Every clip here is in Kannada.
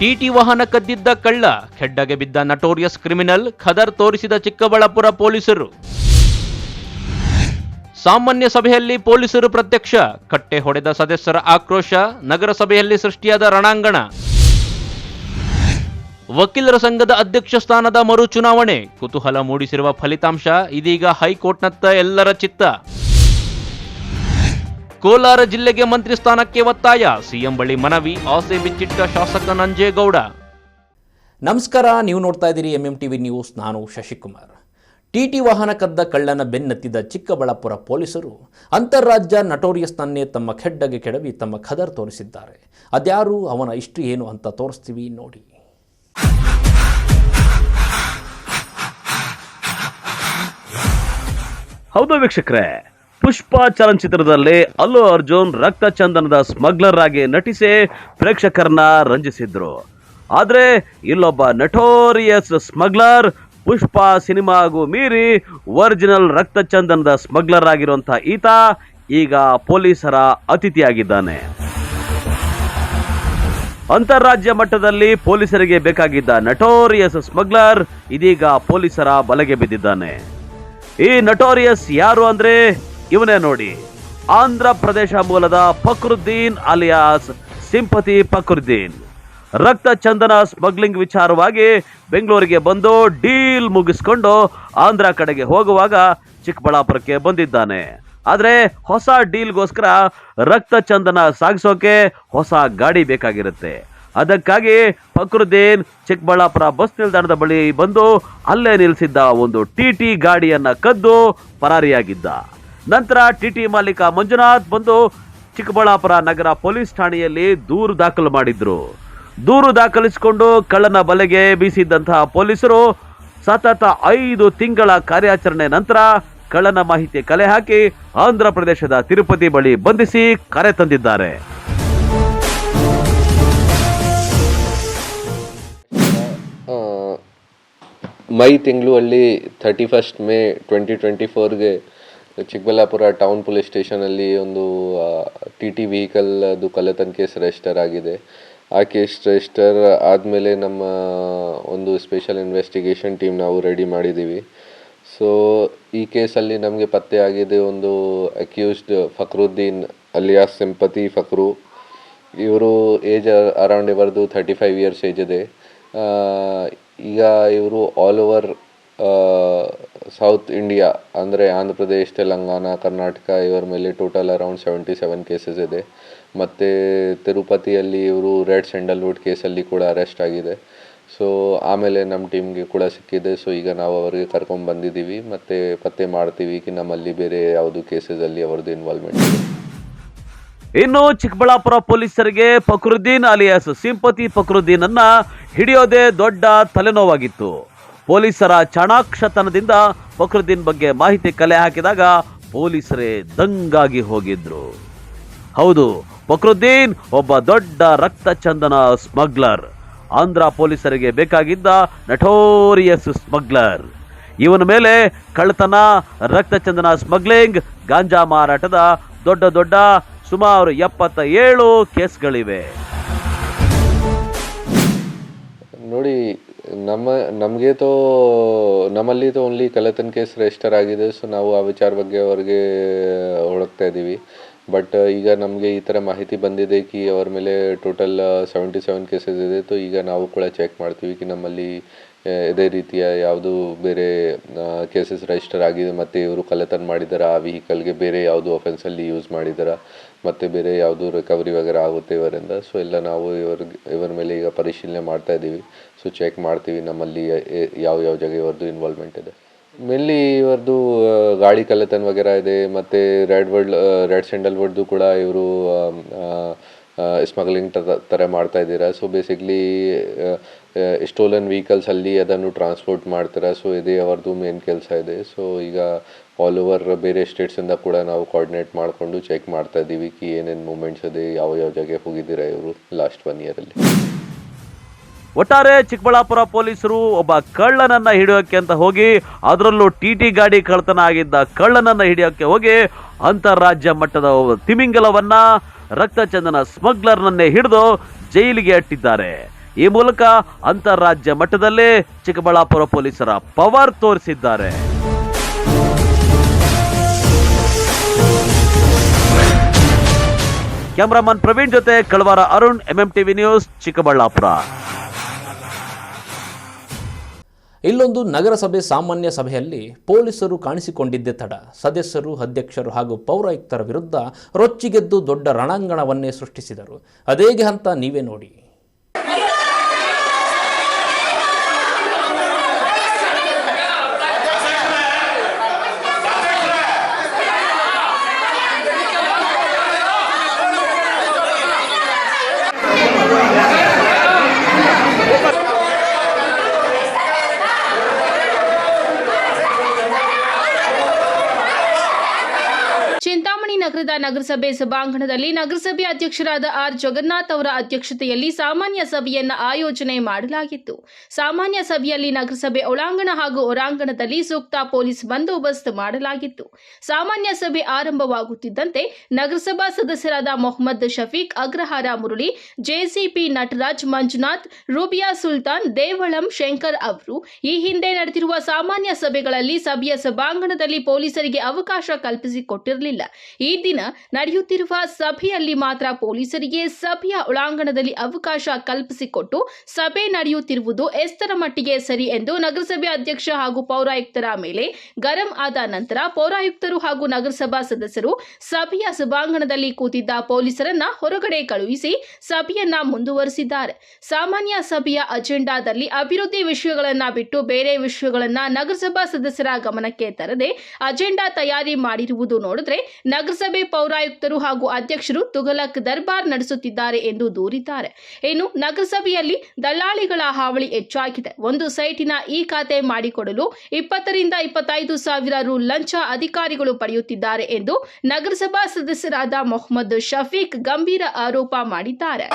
ಟಿಟಿ ವಾಹನ ಕದ್ದಿದ್ದ ಕಳ್ಳ, ಖೆಡ್ಡಗೆ ಬಿದ್ದ ನಟೋರಿಯಸ್ ಕ್ರಿಮಿನಲ್, ಖದರ್ ತೋರಿಸಿದ ಚಿಕ್ಕಬಳ್ಳಾಪುರ ಪೊಲೀಸರು. ಸಾಮಾನ್ಯ ಸಭೆಯಲ್ಲಿ ಪೊಲೀಸರು ಪ್ರತ್ಯಕ್ಷ, ಕಟ್ಟೆ ಹೊಡೆದ ಸದಸ್ಯರ ಆಕ್ರೋಶ, ನಗರಸಭೆಯಲ್ಲಿ ಸೃಷ್ಟಿಯಾದ ರಣಾಂಗಣ. ವಕೀಲರ ಸಂಘದ ಅಧ್ಯಕ್ಷ ಸ್ಥಾನದ ಮರು ಚುನಾವಣೆ, ಕುತೂಹಲ ಮೂಡಿಸಿರುವ ಫಲಿತಾಂಶ ಇದೀಗ ಹೈಕೋರ್ಟ್ನತ್ತ ಎಲ್ಲರ ಚಿತ್ತ. ಕೋಲಾರ ಜಿಲ್ಲೆಗೆ ಮಂತ್ರಿ ಸ್ಥಾನಕ್ಕೆ ಒತ್ತಾಯ, ಸಿಎಂ ಬಳಿ ಮನವಿ, ಆಸೆ ಬಿಚ್ಚಿಟ್ಟ ಶಾಸಕ ನಂಜೇಗೌಡ. ನಮಸ್ಕಾರ, ನೀವು ನೋಡ್ತಾ ಇದ್ದೀರಿ MMTV ನ್ಯೂಸ್. ನಾನು ಶಶಿಕುಮಾರ್. ಟಿಟಿ ವಾಹನ ಕದ್ದ ಕಳ್ಳನ ಬೆನ್ನತ್ತಿದ ಚಿಕ್ಕಬಳ್ಳಾಪುರ ಪೊಲೀಸರು ಅಂತಾರಾಜ್ಯ ನಟೋರಿಯಸ್ನನ್ನೇ ತಮ್ಮ ಖೆಡ್ಡಗೆ ಕೆಡವಿ ತಮ್ಮ ಖದರ್ ತೋರಿಸಿದ್ದಾರೆ. ಅದ್ಯಾರು, ಅವನ ಹಿಸ್ಟ್ರಿ ಏನು ಅಂತ ತೋರಿಸ್ತೀವಿ ನೋಡಿ. ಹೌದು ವೀಕ್ಷಕರೇ, ಪುಷ್ಪ ಚಲನಚಿತ್ರದಲ್ಲಿ ಅಲ್ಲು ಅರ್ಜುನ್ ರಕ್ತ ಚಂದನದ ಸ್ಮಗ್ಲರ್ ಆಗಿ ನಟಿಸಿ ಪ್ರೇಕ್ಷಕರನ್ನ ರಂಜಿಸಿದ್ರು. ಆದ್ರೆ ಇಲ್ಲೊಬ್ಬ ನಟೋರಿಯಸ್ ಸ್ಮಗ್ಲರ್ ಪುಷ್ಪ ಸಿನಿಮಾಗೂ ಮೀರಿ ಒರಿಜಿನಲ್ ರಕ್ತ ಚಂದನದ ಸ್ಮಗ್ಲರ್ ಆಗಿರುವಂತಹ ಈತ ಈಗ ಪೊಲೀಸರ ಅತಿಥಿಯಾಗಿದ್ದಾನೆ. ಅಂತಾರಾಜ್ಯ ಮಟ್ಟದಲ್ಲಿ ಪೊಲೀಸರಿಗೆ ಬೇಕಾಗಿದ್ದ ನಟೋರಿಯಸ್ ಸ್ಮಗ್ಲರ್ ಇದೀಗ ಪೊಲೀಸರ ಬಲೆಗೆ ಬಿದ್ದಿದ್ದಾನೆ. ಈ ನಟೋರಿಯಸ್ ಯಾರು ಅಂದ್ರೆ ಇವನೇ ನೋಡಿ, ಆಂಧ್ರ ಪ್ರದೇಶ ಮೂಲದ ಫಕ್ರುದ್ದೀನ್ ಅಲಿಯಾಸ್ ಸಿಂಪತಿ ಫಕ್ರುದ್ದೀನ್. ರಕ್ತ ಚಂದನ ಸ್ಮಗ್ಲಿಂಗ್ ವಿಚಾರವಾಗಿ ಬೆಂಗಳೂರಿಗೆ ಬಂದು ಡೀಲ್ ಮುಗಿಸ್ಕೊಂಡು ಆಂಧ್ರ ಕಡೆಗೆ ಹೋಗುವಾಗ ಚಿಕ್ಕಬಳ್ಳಾಪುರಕ್ಕೆ ಬಂದಿದ್ದಾನೆ. ಆದ್ರೆ ಹೊಸ ಡೀಲ್ಗೋಸ್ಕರ ರಕ್ತ ಚಂದನ ಸಾಗಿಸೋಕೆ ಹೊಸ ಗಾಡಿ ಬೇಕಾಗಿರುತ್ತೆ. ಅದಕ್ಕಾಗಿ ಫಕ್ರುದ್ದೀನ್ ಚಿಕ್ಕಬಳ್ಳಾಪುರ ಬಸ್ ನಿಲ್ದಾಣದ ಬಳಿ ಬಂದು ಅಲ್ಲೇ ನಿಲ್ಲಿಸಿದ್ದ ಒಂದು ಟಿಟಿ ಗಾಡಿಯನ್ನ ಕದ್ದು ಪರಾರಿಯಾಗಿದ್ದ. ನಂತರ ಟಿಟಿ ಮಾಲೀಕ ಮಂಜುನಾಥ್ ಬಂದು ಚಿಕ್ಕಬಳ್ಳಾಪುರ ನಗರ ಪೊಲೀಸ್ ಠಾಣೆಯಲ್ಲಿ ದೂರು ದಾಖಲು ಮಾಡಿದ್ರು. ದೂರು ದಾಖಲಿಸಿಕೊಂಡು ಕಳ್ಳನ ಬಲೆಗೆ ಬೀಸಿದ್ದಂತಹ ಪೊಲೀಸರು ಸತತ 5 ತಿಂಗಳ ಕಾರ್ಯಾಚರಣೆ ನಂತರ ಕಳ್ಳನ ಮಾಹಿತಿ ಕಲೆ ಹಾಕಿ ಆಂಧ್ರ ಪ್ರದೇಶದ ತಿರುಪತಿ ಬಳಿ ಬಂಧಿಸಿ ಕರೆ ತಂದಿದ್ದಾರೆ. ಮೈ ತಿಂಗಳು ಅಲ್ಲಿ 31 ಮೇ 2024ಗೆ ಚಿಕ್ಕಬಳ್ಳಾಪುರ ಟೌನ್ ಪೊಲೀಸ್ ಸ್ಟೇಷನಲ್ಲಿ ಒಂದು ಟಿ ವೆಹಿಕಲ್ ಅದು ಕಳ್ಳತನ ಕೇಸ್ ರಿಜಿಸ್ಟರ್ ಆಗಿದೆ. ಆ ಕೇಸ್ ರಿಜಿಸ್ಟರ್ ಆದಮೇಲೆ ನಮ್ಮ ಒಂದು ಸ್ಪೆಷಲ್ ಇನ್ವೆಸ್ಟಿಗೇಷನ್ ಟೀಮ್ ನಾವು ರೆಡಿ ಮಾಡಿದ್ದೀವಿ. ಸೊ ಈ ಕೇಸಲ್ಲಿ ನಮಗೆ ಪತ್ತೆ ಆಗಿದೆ ಒಂದು ಅಕ್ಯೂಸ್ಡ್ ಫಕ್ರುದ್ದೀನ್ ಅಲಿಯಾಸ್ ಸಿಂಪತಿ ಫಕ್ರು. ಇವರು ಏಜ್ ಅರೌಂಡ್ ಇವರದು 35 ಇಯರ್ಸ್ ಏಜ್ ಇದೆ. ಈಗ ಇವರು ಆಲ್ ಓವರ್ ಸೌತ್ ಇಂಡಿಯಾ ಅಂದರೆ ಆಂಧ್ರ ಪ್ರದೇಶ್, ತೆಲಂಗಾಣ, ಕರ್ನಾಟಕ ಇವರ ಮೇಲೆ ಟೋಟಲ್ ಅರೌಂಡ್ 77 ಕೇಸಸ್ ಇದೆ. ಮತ್ತು ತಿರುಪತಿಯಲ್ಲಿ ಇವರು ರೆಡ್ ಸ್ಯಾಂಡಲ್ವುಡ್ ಕೇಸಲ್ಲಿ ಕೂಡ ಅರೆಸ್ಟ್ ಆಗಿದೆ. ಸೊ ಆಮೇಲೆ ನಮ್ಮ ಟೀಮ್ಗೆ ಕೂಡ ಸಿಕ್ಕಿದೆ. ಸೊ ಈಗ ನಾವು ಅವರಿಗೆ ಕರ್ಕೊಂಡು ಬಂದಿದ್ದೀವಿ ಮತ್ತು ಪತ್ತೆ ಮಾಡ್ತೀವಿ ನಮ್ಮಲ್ಲಿ ಬೇರೆ ಯಾವುದು ಕೇಸಸಲ್ಲಿ ಅವರದ್ದು ಇನ್ವಾಲ್ವ್ಮೆಂಟ್ ಇದೆ. ಇನ್ನು ಚಿಕ್ಕಬಳ್ಳಾಪುರ ಪೊಲೀಸರಿಗೆ ಫಕ್ರುದ್ದೀನ್ ಅಲಿಯಾಸ್ ಸಿಂಪತಿ ಫಕ್ರುದ್ದೀನ್ ಅನ್ನ ಹಿಡಿಯೋದೇ ದೊಡ್ಡ ತಲೆನೋವಾಗಿತ್ತು. ಪೊಲೀಸರ ಚಾಣಾಕ್ಷತನದಿಂದ ಫಕ್ರುದ್ದೀನ್ ಬಗ್ಗೆ ಮಾಹಿತಿ ಕಲೆ ಹಾಕಿದಾಗ ಪೊಲೀಸರೇ ದಂಗಾಗಿ ಹೋಗಿದ್ರು. ಹೌದು, ಫಕ್ರುದ್ದೀನ್ ಒಬ್ಬ ದೊಡ್ಡ ರಕ್ತ ಚಂದನ ಸ್ಮಗ್ಲರ್. ಆಂಧ್ರ ಪೊಲೀಸರಿಗೆ ಬೇಕಾಗಿದ್ದ ನಟೋರಿಯಸ್ ಸ್ಮಗ್ಲರ್. ಇವನ ಮೇಲೆ ಕಳ್ಳತನ, ರಕ್ತ ಚಂದನ ಸ್ಮಗ್ಲಿಂಗ್, ಗಾಂಜಾ ಮಾರಾಟದ ದೊಡ್ಡ ಸುಮಾರು 77 ಕೇಸ್ಗಳಿವೆ. ನೋಡಿ, ನಮ್ಮಲ್ಲಿ ಓನ್ಲಿ ಕಳ್ಳತನ ಕೇಸ್ ರಿಜಿಸ್ಟರ್ ಆಗಿದೆ. ಸೊ ನಾವು ಆ ವಿಚಾರ ಬಗ್ಗೆ ಅವ್ರಿಗೆ ಹುಡುಕ್ತಾ ಇದ್ದೀವಿ. ಬಟ್ ಈಗ ನಮಗೆ ಈ ಥರ ಮಾಹಿತಿ ಬಂದಿದೆ ಅವ್ರ ಮೇಲೆ ಟೋಟಲ್ 77 ಕೇಸಸ್ ಇದೆ. ಸೊ ಈಗ ನಾವು ಕೂಡ ಚೆಕ್ ಮಾಡ್ತೀವಿ ನಮ್ಮಲ್ಲಿ ಇದೇ ರೀತಿಯ ಯಾವುದು ಬೇರೆ ಕೇಸಸ್ ರಿಜಿಸ್ಟರ್ ಆಗಿದೆ, ಮತ್ತು ಇವರು ಕಳ್ಳತನ ಮಾಡಿದಾರ, ಆ ವೆಹಿಕಲ್ಗೆ ಬೇರೆ ಯಾವುದು ಅಫೆನ್ಸಲ್ಲಿ ಯೂಸ್ ಮಾಡಿದಾರ, ಮತ್ತು ಬೇರೆ ಯಾವುದು ರಿಕವರಿ ವಗೇರೆ ಆಗುತ್ತೆ ಇವರಿಂದ. ಸೊ ಎಲ್ಲ ನಾವು ಇವರ ಮೇಲೆ ಈಗ ಪರಿಶೀಲನೆ ಮಾಡ್ತಾ ಇದ್ದೀವಿ. ಸೊ ಚೆಕ್ ಮಾಡ್ತೀವಿ ನಮ್ಮಲ್ಲಿ ಯಾವ ಜಾಗ ಇವರದ್ದು ಇನ್ವಾಲ್ವ್ಮೆಂಟ್ ಇದೆ. ಮೇನ್ಲಿ ಇವರದ್ದು ಗಾಡಿ ಕಳ್ಳತನ ವಗೇರೆ ಇದೆ, ಮತ್ತು ರೆಡ್ ಸ್ಯಾಂಡಲ್ವುಡ್ದು ಕೂಡ ಇವರು ಸ್ಮಗ್ಲಿಂಗ್ ಥರ ಮಾಡ್ತಾ ಇದ್ದೀರಾ. ಸೊ ಬೇಸಿಕ್ಲಿ ಸ್ಟೋಲನ್ ವೆಹಿಕಲ್ಸಲ್ಲಿ ಅದನ್ನು ಟ್ರಾನ್ಸ್ಪೋರ್ಟ್ ಮಾಡ್ತಾರೆ. ಸೊ ಇದೇ ಅವ್ರದ್ದು ಮೇನ್ ಕೆಲಸ ಇದೆ. ಸೊ ಈಗ ಆಲ್ ಓವರ್ ಬೇರೆ ಸ್ಟೇಟ್ಸಿಂದ ಕೂಡ ನಾವು ಕೋಆರ್ಡಿನೇಟ್ ಮಾಡಿಕೊಂಡು ಚೆಕ್ ಮಾಡ್ತಾ ಇದ್ದೀವಿ ಏನೇನು ಮೂಮೆಂಟ್ಸ್ ಇದೆ, ಯಾವ ಜಾಗ ಹೋಗಿದ್ದೀರಾ ಇವರು ಲಾಸ್ಟ್ 1 ಇಯರಲ್ಲಿ. ಒಟ್ಟಾರೆ ಚಿಕ್ಕಬಳ್ಳಾಪುರ ಪೊಲೀಸರು ಒಬ್ಬ ಕಳ್ಳನನ್ನ ಹಿಡಿಯೋಕೆ ಅಂತ ಹೋಗಿ, ಅದರಲ್ಲೂ ಟಿಟಿ ಗಾಡಿ ಕಳ್ಳತನ ಆಗಿದ್ದ ಕಳ್ಳನನ್ನ ಹಿಡಿಯೋಕೆ ಹೋಗಿ ಅಂತಾರಾಜ್ಯ ಮಟ್ಟದ ತಿಮಿಂಗಲವನ್ನ, ರಕ್ತಚಂದನ ಸ್ಮಗ್ಲರ್ನನ್ನೇ ಹಿಡಿದು ಜೈಲಿಗೆ ಅಟ್ಟಿದ್ದಾರೆ. ಈ ಮೂಲಕ ಅಂತಾರಾಜ್ಯ ಮಟ್ಟದಲ್ಲೇ ಚಿಕ್ಕಬಳ್ಳಾಪುರ ಪೊಲೀಸರ ಪವರ್ ತೋರಿಸಿದ್ದಾರೆ. ಕ್ಯಾಮರಾಮನ್ ಪ್ರವೀಣ್ ಜೊತೆ ಕಳವಾರ ಅರುಣ್, MMTV ನ್ಯೂಸ್, ಚಿಕ್ಕಬಳ್ಳಾಪುರ. ಇಲ್ಲೊಂದು ನಗರಸಭೆ ಸಾಮಾನ್ಯ ಸಭೆಯಲ್ಲಿ ಪೊಲೀಸರು ಕಾಣಿಸಿಕೊಂಡಿದ್ದೇ ತಡ ಸದಸ್ಯರು, ಅಧ್ಯಕ್ಷರು ಹಾಗೂ ಪೌರಾಯುಕ್ತರ ವಿರುದ್ಧ ರೊಚ್ಚಿಗೆದ್ದು ದೊಡ್ಡ ರಣಾಂಗಣವನ್ನೇ ಸೃಷ್ಟಿಸಿದರು. ಅದೇಗೆ ಅಂತ ನೀವೇ ನೋಡಿ. ಚಿಂತಾಮಣಿ ನಗರದ ನಗರಸಭೆ ಸಭಾಂಗಣದಲ್ಲಿ ನಗರಸಭೆ ಅಧ್ಯಕ್ಷರಾದ ಆರ್ ಜಗನ್ನಾಥ್ ಅವರ ಅಧ್ಯಕ್ಷತೆಯಲ್ಲಿ ಸಾಮಾನ್ಯ ಸಭೆಯನ್ನು ಆಯೋಜನೆ ಮಾಡಲಾಗಿತ್ತು. ಸಾಮಾನ್ಯ ಸಭೆಯಲ್ಲಿ ನಗರಸಭೆ ಒಳಾಂಗಣ ಹಾಗೂ ಹೊರಾಂಗಣದಲ್ಲಿ ಸೂಕ್ತ ಪೊಲೀಸ್ ಬಂದೋಬಸ್ತ್ ಮಾಡಲಾಗಿತ್ತು. ಸಾಮಾನ್ಯ ಸಭೆ ಆರಂಭವಾಗುತ್ತಿದ್ದಂತೆ ನಗರಸಭಾ ಸದಸ್ಯರಾದ ಮೊಹಮ್ಮದ್ ಶಫೀಕ್, ಅಗ್ರಹಾರ ಮುರಳಿ, ಜೆಸಿಪಿ ನಟರಾಜ್, ಮಂಜುನಾಥ್, ರೂಬಿಯಾ ಸುಲ್ತಾನ್, ದೇವಳಂ ಶಂಕರ್ ಅವರು ಈ ಹಿಂದೆ ನಡೆದಿರುವ ಸಾಮಾನ್ಯ ಸಭೆಗಳಲ್ಲಿ ಸಭೆಯ ಸಭಾಂಗಣದಲ್ಲಿ ಪೊಲೀಸರಿಗೆ ಅವಕಾಶ ಕಲ್ಪಿಸಿಕೊಟ್ಟಿರಲಿಲ್ಲ. ಈ ದಿನ ನಡೆಯುತ್ತಿರುವ ಸಭೆಯಲ್ಲಿ ಮಾತ್ರ ಪೊಲೀಸರಿಗೆ ಸಭೆಯ ಒಳಾಂಗಣದಲ್ಲಿ ಅವಕಾಶ ಕಲ್ಪಿಸಿಕೊಟ್ಟು ಸಭೆ ನಡೆಯುತ್ತಿರುವುದು ಎಷ್ಟರ ಮಟ್ಟಿಗೆ ಸರಿ ಎಂದು ನಗರಸಭೆ ಅಧ್ಯಕ್ಷ ಹಾಗೂ ಪೌರಾಯುಕ್ತರ ಮೇಲೆ ಗರಂ ಆದ ನಂತರ ಪೌರಾಯುಕ್ತರು ಹಾಗೂ ನಗರಸಭಾ ಸದಸ್ಯರು ಸಭೆಯ ಸಭಾಂಗಣದಲ್ಲಿ ಕೂತಿದ್ದ ಪೊಲೀಸರನ್ನ ಹೊರಗಡೆ ಕಳುಹಿಸಿ ಸಭೆಯನ್ನ ಮುಂದುವರೆಸಿದ್ದಾರೆ. ಸಾಮಾನ್ಯ ಸಭೆಯ ಅಜೆಂಡಾದಲ್ಲಿ ಅಭಿವೃದ್ಧಿ ವಿಷಯಗಳನ್ನ ಬಿಟ್ಟು ಬೇರೆ ವಿಷಯಗಳನ್ನ ನಗರಸಭಾ ಸದಸ್ಯರ ಗಮನಕ್ಕೆ ತರದೆ ಅಜೆಂಡಾ ತಯಾರಿ ಮಾಡಿರುವುದು ನೋಡಿದ್ರೆ ನಗರಸಭೆ ಪೌರಾಯುಕ್ತರು ಹಾಗೂ ಅಧ್ಯಕ್ಷರು ತುಘಲಕ್ ದರ್ಬಾರ್ ನಡೆಸುತ್ತಿದ್ದಾರೆ ಎಂದು ದೂರಿದ್ದಾರೆ. ಇನ್ನು ನಗರಸಭೆಯಲ್ಲಿ ದಲ್ಲಾಳಿಗಳ ಹಾವಳಿ ಹೆಚ್ಚಾಗಿದೆ. ಒಂದು ಸೈಟಿನ ಈ ಖಾತೆ ಮಾಡಿಕೊಡಲು 20 ರಿಂದ 25 ಸಾವಿರ ರು ಲಂಚ ಅಧಿಕಾರಿಗಳು ಪಡೆಯುತ್ತಿದ್ದಾರೆ ಎಂದು ನಗರಸಭಾ ಸದಸ್ಯರಾದ ಮೊಹಮ್ಮದ್ ಶಫೀಕ್ ಗಂಭೀರ ಆರೋಪ ಮಾಡಿದ್ದಾರೆ.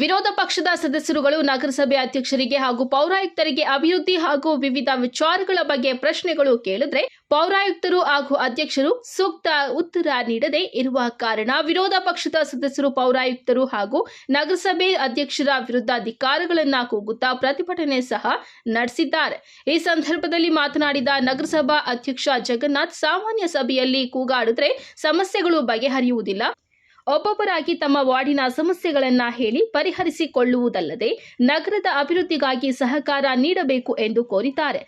ವಿರೋಧ ಪಕ್ಷದ ಸದಸ್ಯರುಗಳು ನಗರಸಭೆ ಅಧ್ಯಕ್ಷರಿಗೆ ಹಾಗೂ ಪೌರಾಯುಕ್ತರಿಗೆ ಅಭಿವೃದ್ಧಿ ಹಾಗೂ ವಿವಿಧ ವಿಚಾರಗಳ ಬಗ್ಗೆ ಪ್ರಶ್ನೆಗಳು ಕೇಳಿದ್ರೆ ಪೌರಾಯುಕ್ತರು ಹಾಗೂ ಅಧ್ಯಕ್ಷರು ಸೂಕ್ತ ಉತ್ತರ ನೀಡದೇ ಇರುವ ಕಾರಣ ವಿರೋಧ ಪಕ್ಷದ ಸದಸ್ಯರು ಪೌರಾಯುಕ್ತರು ಹಾಗೂ ನಗರಸಭೆ ಅಧ್ಯಕ್ಷರ ವಿರುದ್ಧ ಧಿಕ್ಕಾರಗಳನ್ನ ಕೂಗುತ್ತಾ ಪ್ರತಿಭಟನೆ ಸಹ ನಡೆಸಿದ್ದಾರೆ. ಈ ಸಂದರ್ಭದಲ್ಲಿ ಮಾತನಾಡಿದ ನಗರಸಭಾ ಅಧ್ಯಕ್ಷ ಜಗನ್ನಾಥ್, ಸಾಮಾನ್ಯ ಸಭೆಯಲ್ಲಿ ಕೂಗಾಡಿದ್ರೆ ಸಮಸ್ಯೆಗಳು ಬಗೆಹರಿಯುವುದಿಲ್ಲ. ಒಬ್ಬೊಬ್ಬರಾಗಿ ತಮ್ಮ ವಾರ್ಡಿನ ಸಮಸ್ಯೆಗಳನ್ನ ಹೇಳಿ ಪರಿಹರಿಸಿಕೊಳ್ಳುವುದಲ್ಲದೆ ನಗರದ ಅಭಿವೃದ್ಧಿಗಾಗಿ ಸಹಕಾರ ನೀಡಬೇಕು ಎಂದು ಕೋರಿದ್ದಾರೆ.